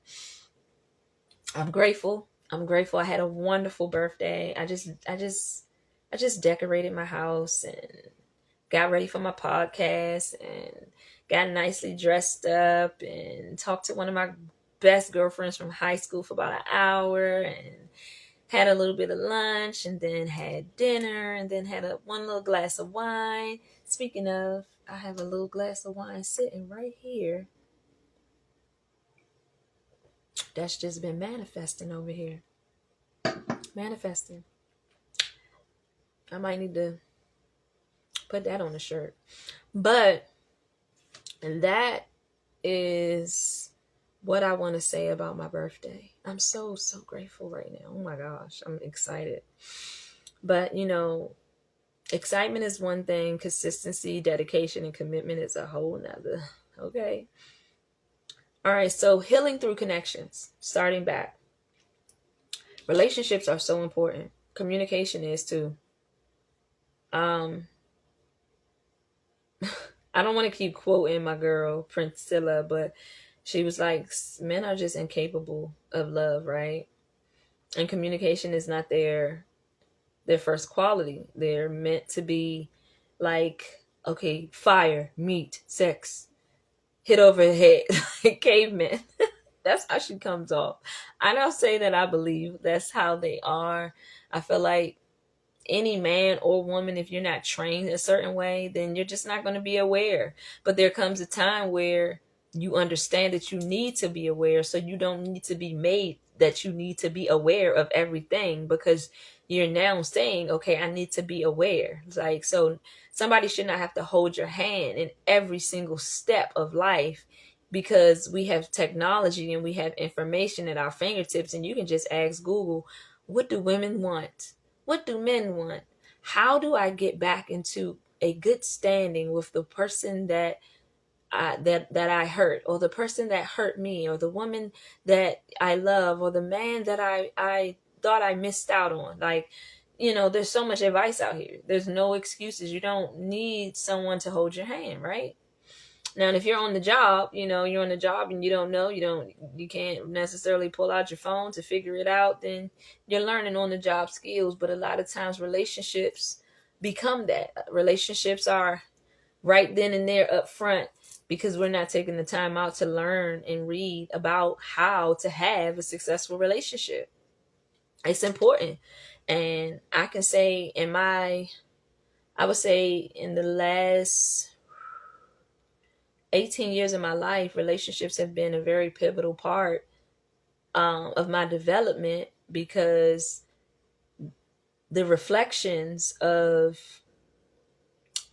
A: I'm grateful. I had a wonderful birthday. I just decorated my house and got ready for my podcast and got nicely dressed up and talked to one of my best girlfriends from high school for about an hour and had a little bit of lunch and then had dinner and then had one little glass of wine. Speaking of, I have a little glass of wine sitting right here. That's just been manifesting over here. Manifesting. I might need to put that on a shirt. But that is what I want to say about my birthday. I'm so, so grateful right now. Oh my gosh, I'm excited. But, excitement is one thing, consistency, dedication, and commitment is a whole nother. Okay. All right. So, healing through connections, starting back. Relationships are so important. Communication is too. Um, I don't want to keep quoting my girl, Priscilla, but she was like, men are just incapable of love, right? And communication is not their first quality. They're meant to be like, okay, fire, meat, sex, hit over the head, like cavemen. That's how she comes off. I don't say that I believe that's how they are. I feel like any man or woman, if you're not trained a certain way, then you're just not going to be aware. But there comes a time where you understand that you need to be aware, so you don't need to be made that you need to be aware of everything, because you're now saying, okay, I need to be aware. Like, so somebody should not have to hold your hand in every single step of life, because we have technology and we have information at our fingertips, and you can just ask Google, what do women want? What do men want? How do I get back into a good standing with the person that I hurt, or the person that hurt me, or the woman that I love, or the man that I thought I missed out on? Like, there's so much advice out here. There's no excuses. You don't need someone to hold your hand, right? Now, if you're on the job, you're on the job and you don't know, you can't necessarily pull out your phone to figure it out, then you're learning on the job skills. But a lot of times relationships become that. Relationships are right then and there up front, because we're not taking the time out to learn and read about how to have a successful relationship. It's important. And I can say I would say in the last 18 years of my life, relationships have been a very pivotal part of my development, because the reflections of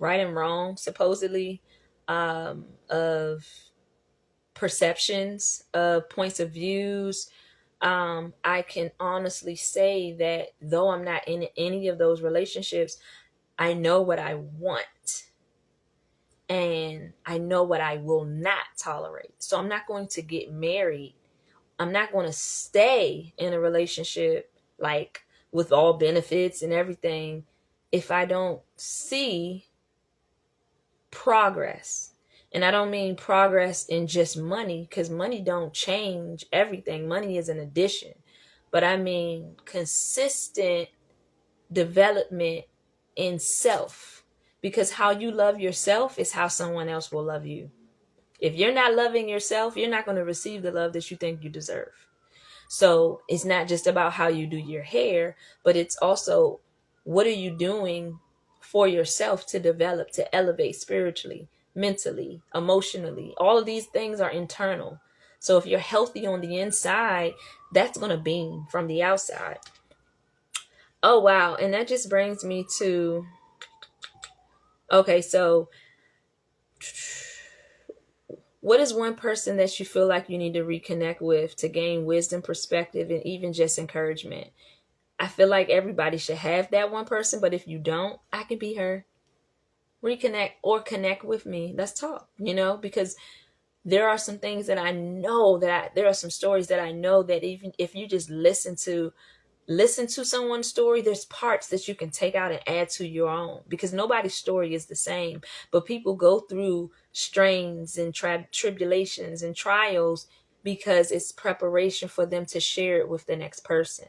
A: right and wrong, supposedly, of perceptions, of points of views, I can honestly say that though I'm not in any of those relationships, I know what I want. And I know what I will not tolerate. So I'm not going to get married. I'm not going to stay in a relationship like with all benefits and everything if I don't see progress. And I don't mean progress in just money, because money don't change everything. Money is an addition. But I mean consistent development in self, because how you love yourself is how someone else will love you. If you're not loving yourself, you're not going to receive the love that you think you deserve. So it's not just about how you do your hair, but it's also, what are you doing for yourself to develop, to elevate spiritually, mentally, emotionally? All of these things are internal. So if you're healthy on the inside, that's going to beam from the outside. Oh, wow. And that just brings me to, okay, so what is one person that you feel like you need to reconnect with to gain wisdom, perspective, and even just encouragement? I feel like everybody should have that one person, but if you don't, I can be her. Reconnect or connect with me. Let's talk, because there are some things that I know there are some stories that I know that even if you just listen to someone's story, there's parts that you can take out and add to your own, because nobody's story is the same. But people go through strains and tribulations and trials because it's preparation for them to share it with the next person.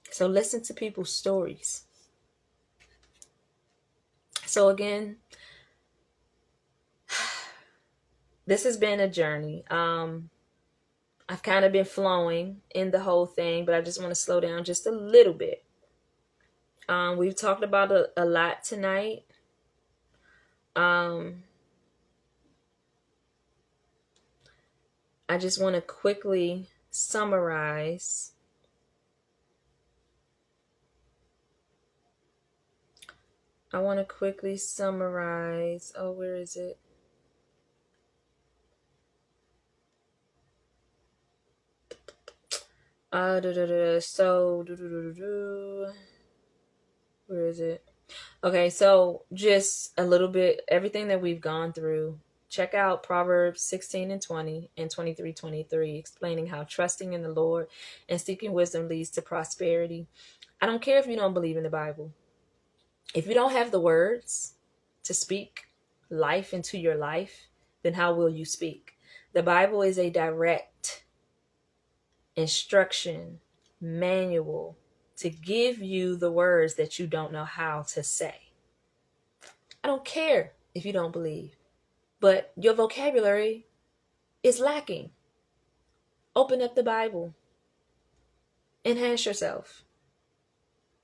A: So listen to people's stories. So again, this has been a journey. I've kind of been flowing in the whole thing, but I just want to slow down just a little bit. We've talked about a lot tonight. I just want to quickly summarize. Oh, where is it? So, where is it? Okay, so just a little bit, everything that we've gone through. Check out Proverbs 16 and 20 and 23:23, explaining how trusting in the Lord and seeking wisdom leads to prosperity. I don't care if you don't believe in the Bible. If you don't have the words to speak life into your life, then how will you speak? The Bible is a direct instruction manual to give you the words that you don't know how to say. I don't care if you don't believe, but your vocabulary is lacking. Open up the Bible, enhance yourself.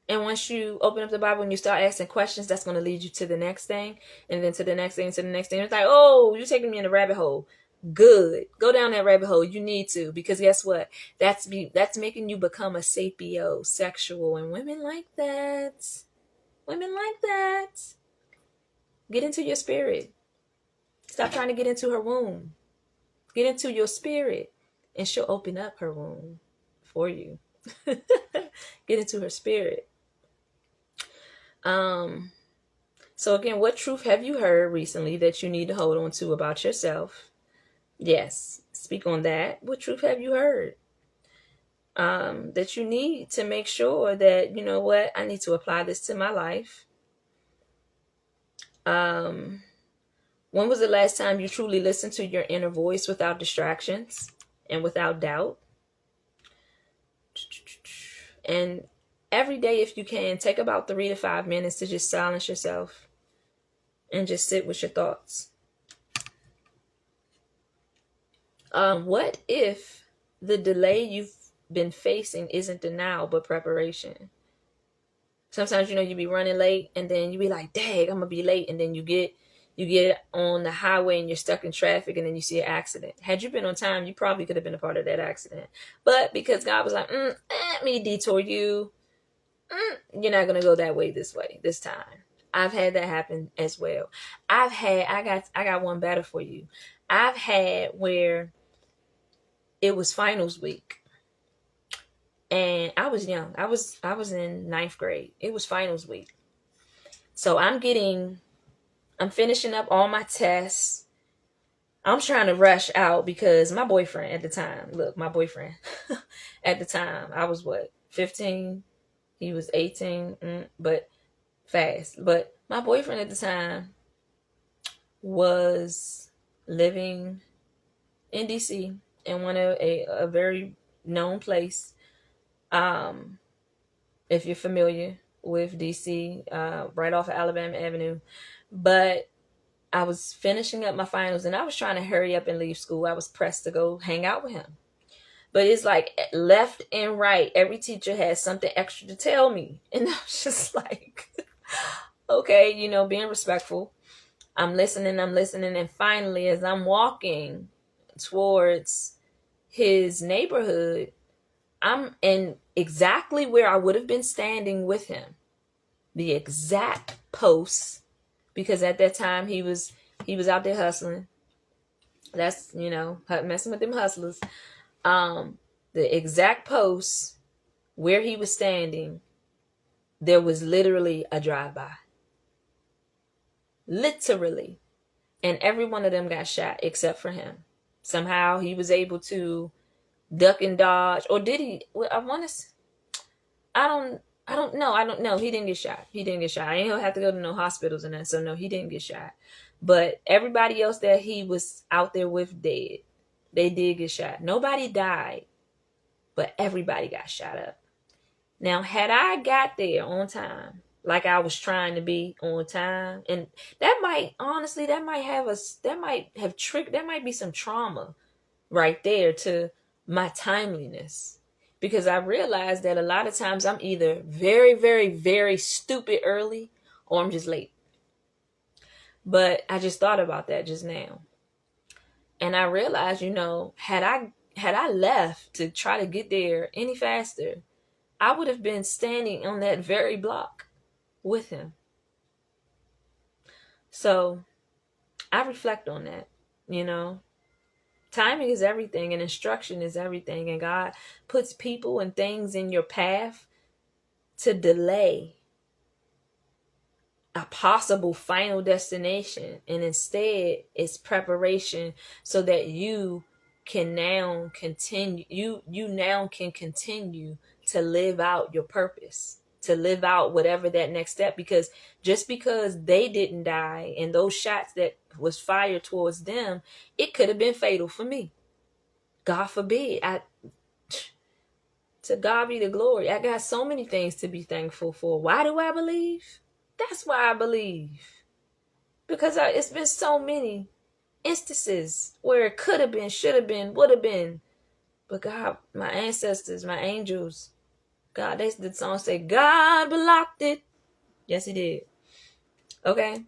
A: And once you open up the Bible and you start asking questions, that's going to lead you to the next thing, and then to the next thing, to the next thing. It's like, oh, you're taking me in a rabbit hole. Good. Go down that rabbit hole. You need to, because guess what? That's making you become a sapiosexual, and women like that. Women like that. Get into your spirit. Stop trying to get into her womb. Get into your spirit, and she'll open up her womb for you. Get into her spirit. So again, what truth have you heard recently that you need to hold on to about yourself? Yes, speak on that. What truth have you heard? That you need to make sure that, you know what, I need to apply this to my life. When was the last time you truly listened to your inner voice without distractions and without doubt? And every day, if you can, take about 3 to 5 minutes to just silence yourself and just sit with your thoughts. What if the delay you've been facing isn't denial, but preparation? Sometimes, you be running late, and then you be like, dang, I'm going to be late. And then you get on the highway and you're stuck in traffic, and then you see an accident. Had you been on time, you probably could have been a part of that accident. But because God was like, let me detour you. You're not going to go that way this time. I've had that happen as well. I got one better for you. I've had where it was finals week, and I was young. I was in 9th grade. It was finals week. So I'm finishing up all my tests. I'm trying to rush out because my boyfriend at the time, at the time, I was 15? He was 18, but fast. But my boyfriend at the time was living in DC in a very known place. If you're familiar with DC, right off of Alabama Avenue. But I was finishing up my finals, and I was trying to hurry up and leave school. I was pressed to go hang out with him. But it's like left and right, every teacher has something extra to tell me. And I was just like, okay, being respectful. I'm listening. And finally, as I'm walking towards his neighborhood, I'm in exactly where I would have been standing with him. The exact post, because at that time he was out there hustling. That's, messing with them hustlers. The exact post where he was standing, there was literally a drive-by. Literally. And every one of them got shot except for him. Somehow he was able to duck and dodge. Or did he? I don't know. He didn't get shot. I ain't gonna have to go to no hospitals and that. So no, he didn't get shot. But everybody else that he was out there with dead. They did get shot. Nobody died, but everybody got shot up. Now, had I got there on time, like I was trying to be on time, and that might be some trauma right there to my timeliness. Because I realized that a lot of times I'm either very, very, very stupid early, or I'm just late. But I just thought about that just now. And I realized, had I left to try to get there any faster, I would have been standing on that very block with him. So I reflect on that, Timing is everything, and instruction is everything. And God puts people and things in your path to delay a possible final destination, and instead it's preparation so that you can now continue you now can continue to live out your purpose, to live out whatever that next step. Because just because they didn't die and those shots that was fired towards them, it could have been fatal for me. God forbid. To God be the glory. I got so many things to be thankful for. Why do I believe? That's why I believe. Because it's been so many instances where it could have been, should have been, would have been. But God, my ancestors, my angels, God, the song say, God blocked it. Yes, he did. Okay.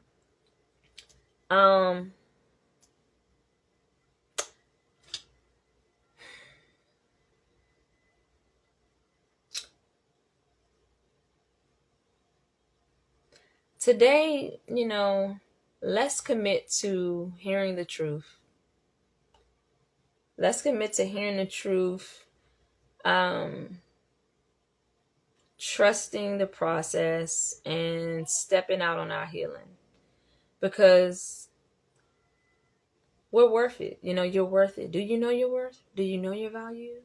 A: Today, let's commit to hearing the truth. Let's commit to hearing the truth. Trusting the process and stepping out on our healing, because we're worth it. You're worth it. Do you know your worth? Do you know your value?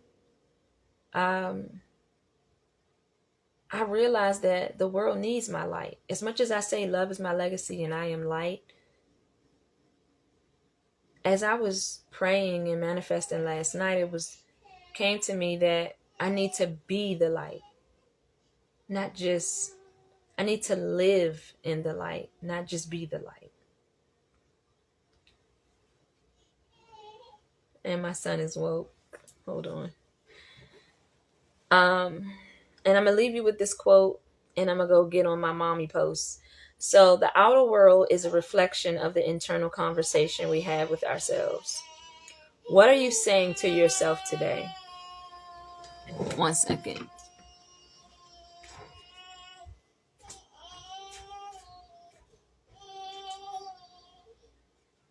A: I realize that the world needs my light. As much as I say love is my legacy and I am light, as I was praying and manifesting last night, came to me that I need to be the light. I need to live in the light, not just be the light. And my son is woke. Hold on. And I'm going to leave you with this quote, and I'm going to go get on my mommy post. So the outer world is a reflection of the internal conversation we have with ourselves. What are you saying to yourself today? 1 second.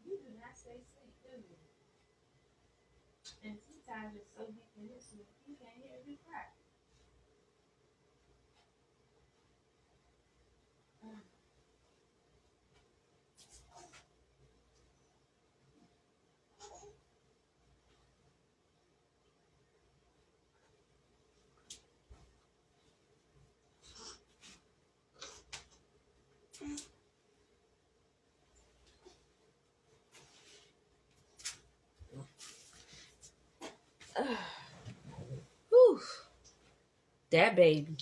A: You do not stay asleep, do you? And sometimes it's so deep in this one, you can't hear it crack. Whew. That baby.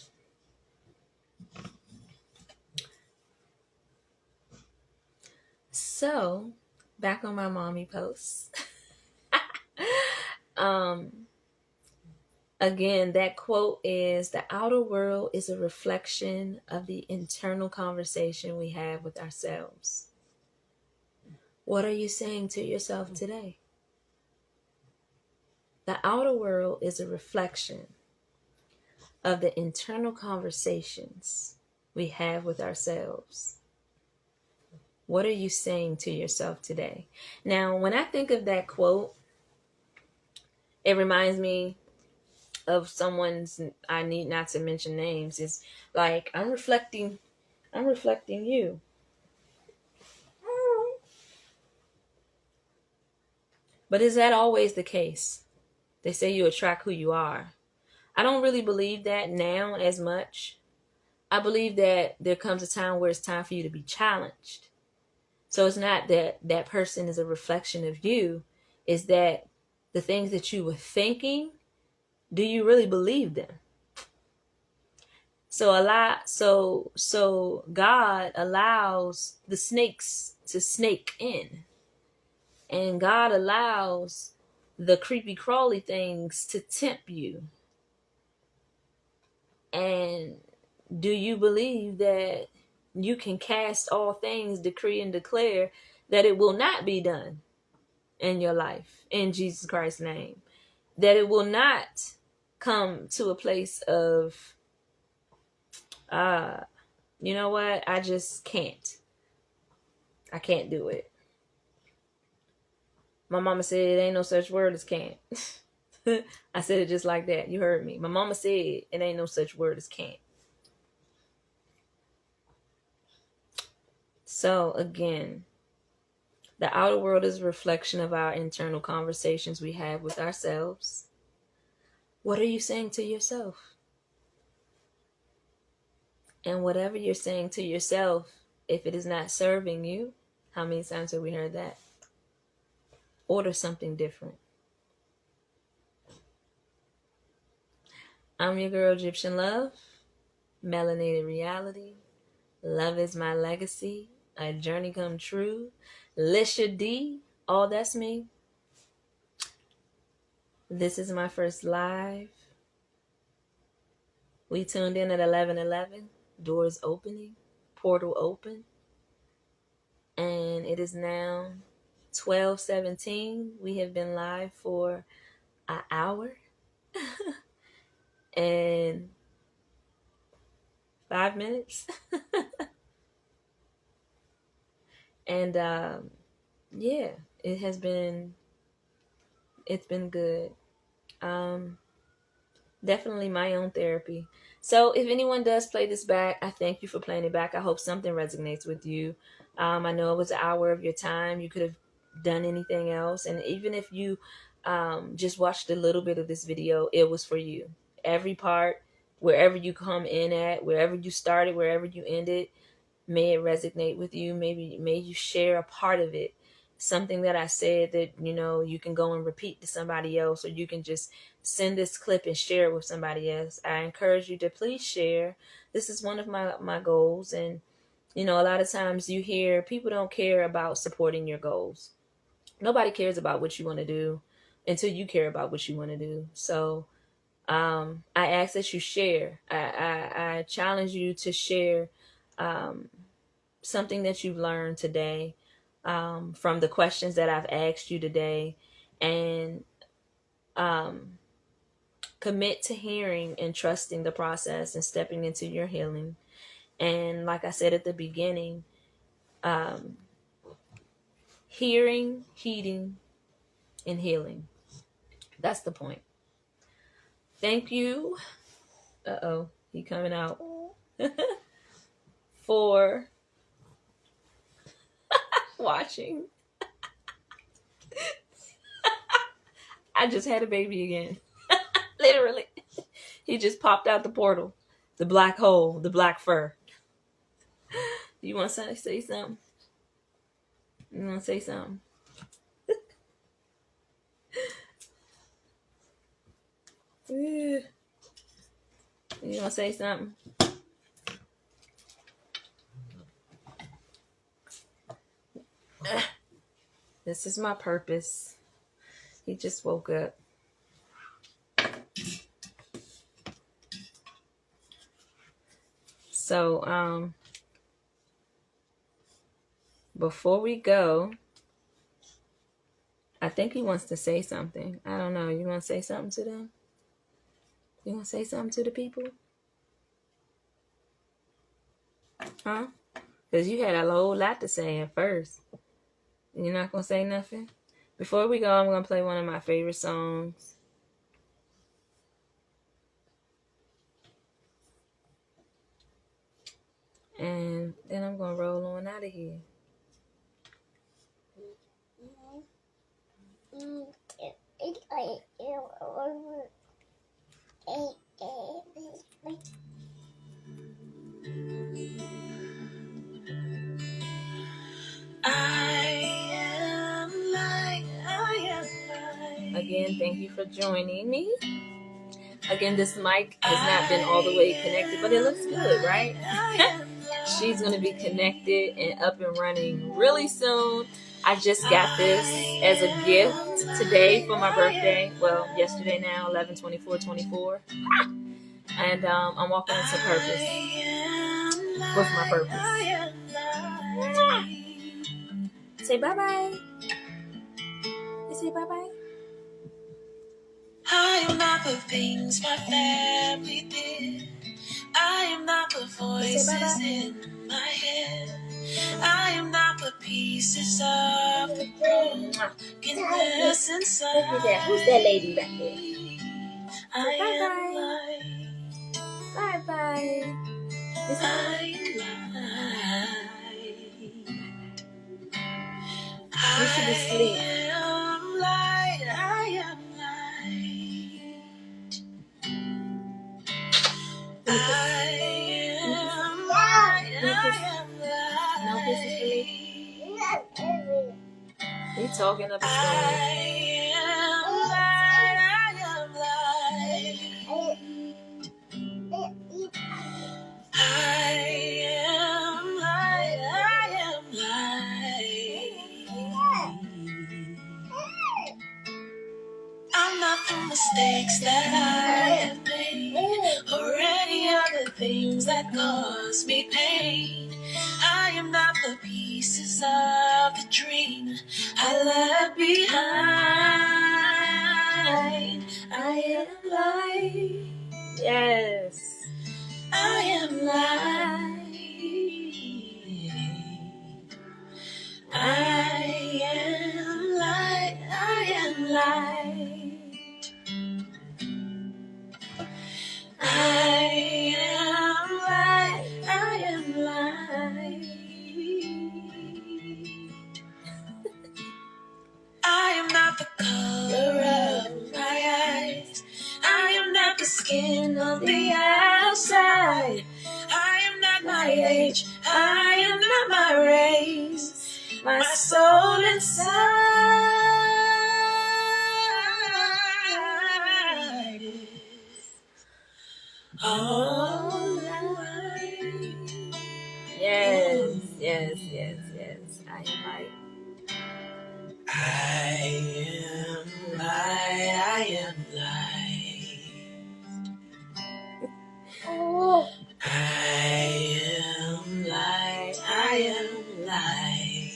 A: So, back on my mommy post. Again, that quote is, the outer world is a reflection of the internal conversation we have with ourselves. What are you saying to yourself today? The outer world is a reflection of the internal conversations we have with ourselves. What are you saying to yourself today? Now, when I think of that quote, it reminds me of someone's, I need not to mention names. It's like, I'm reflecting you. But is that always the case? They say you attract who you are. I don't really believe that now as much. I believe that there comes a time where it's time for you to be challenged. So it's not that that person is a reflection of you. It's that the things that you were thinking, do you really believe them? So God allows the snakes to snake in. And God allows the creepy crawly things to tempt you. And do you believe that you can cast all things, decree and declare that it will not be done in your life in Jesus Christ's name? That it will not come to a place of, you know what? I just can't. I can't do it. My mama said it ain't no such word as can't. I said it just like that. You heard me. My mama said it ain't no such word as can't. So again, the outer world is a reflection of our internal conversations we have with ourselves. What are you saying to yourself? And whatever you're saying to yourself, if it is not serving you, how many times have we heard that? Order something different. I'm your girl, Egyptian Love, Melanated Reality. Love is my legacy. A journey come true. Lisha D. Oh, that's me. This is my first live. We tuned in at 11:11. Doors opening. Portal open. And it is now 12:17. We have been live for an hour and 5 minutes. And yeah, it's been good. Definitely my own therapy. So if anyone does play this back, I thank you for playing it back. I hope something resonates with you. I know it was an hour of your time. You could have done anything else. And even if you just watched a little bit of this video, it was for you. Every part, wherever you come in at, wherever you started, wherever you ended, may it resonate with you. Maybe may you share a part of it. Something that I said that, you can go and repeat to somebody else, or you can just send this clip and share it with somebody else. I encourage you to please share. This is one of my goals. And, a lot of times you hear people don't care about supporting your goals. Nobody cares about what you want to do until you care about what you want to do. So I ask that you share. I challenge you to share something that you've learned today, from the questions that I've asked you today, and commit to hearing and trusting the process and stepping into your healing. And like I said at the beginning, hearing, heeding, and healing. That's the point. Thank you. Uh-oh, he coming out. For watching. I just had a baby again. Literally. He just popped out the portal. The black hole, the black fur. You want to say something? You want to say something? You want to say something? This is my purpose. He just woke up. So, before we go, I think he wants to say something. I don't know. You want to say something to them? You want to say something to the people? Huh? Because you had a whole lot to say at first. You're not going to say nothing? Before we go, I'm going to play one of my favorite songs. And then I'm going to roll on out of here. Again, thank you for joining me. Again, this mic has not been all the way connected, but it looks good, right? She's going to be connected and up and running really soon. I just got this as a gift today for my birthday. Well, yesterday now, 11/24/24. And I'm walking into purpose. With my purpose. Say bye-bye. You say bye-bye? I am not the things my family did. I am not the voices in my head. I am not the the pieces of the brokenness inside. Who's that lady back there? Bye bye. I am light. You should be asleep. I am light. I am light. No kisses for me. We talking up a storm. I am light. I am light. I'm not the mistakes that I have made, or any other things that cause me pain. I am not the pieces of the dream I left behind. I am light. Yes. I am light. I am light. I am light. I am light. I am light. I am not the color of my eyes. I am not the skin on the outside. I am not my age. I am not my race. My soul inside is all light. Yes. I am light. I am light. I am light. Oh. I am light. I am light.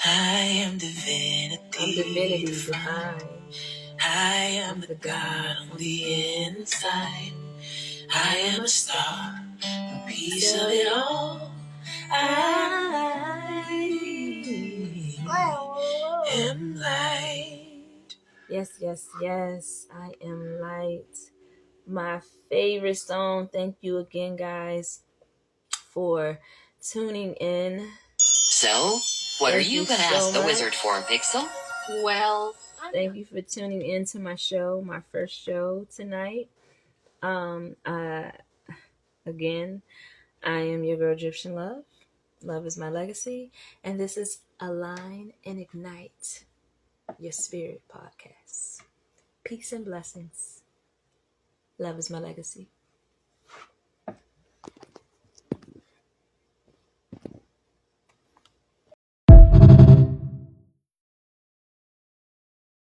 A: I am divinity. I'm divinity divine. I am the God on the inside. I am a star, a piece of it all. I am light. Yes. I am light. My favorite song. Thank you again, guys, for tuning in.
B: So, what are you going to ask the wizard for, Pixel? Well,
A: thank you for tuning in to my show, my first show tonight. Again, I am your girl, Egyptian Love. Love is my legacy. And this is Align and Ignite Your Spirit podcast. Peace and blessings. Love is my legacy.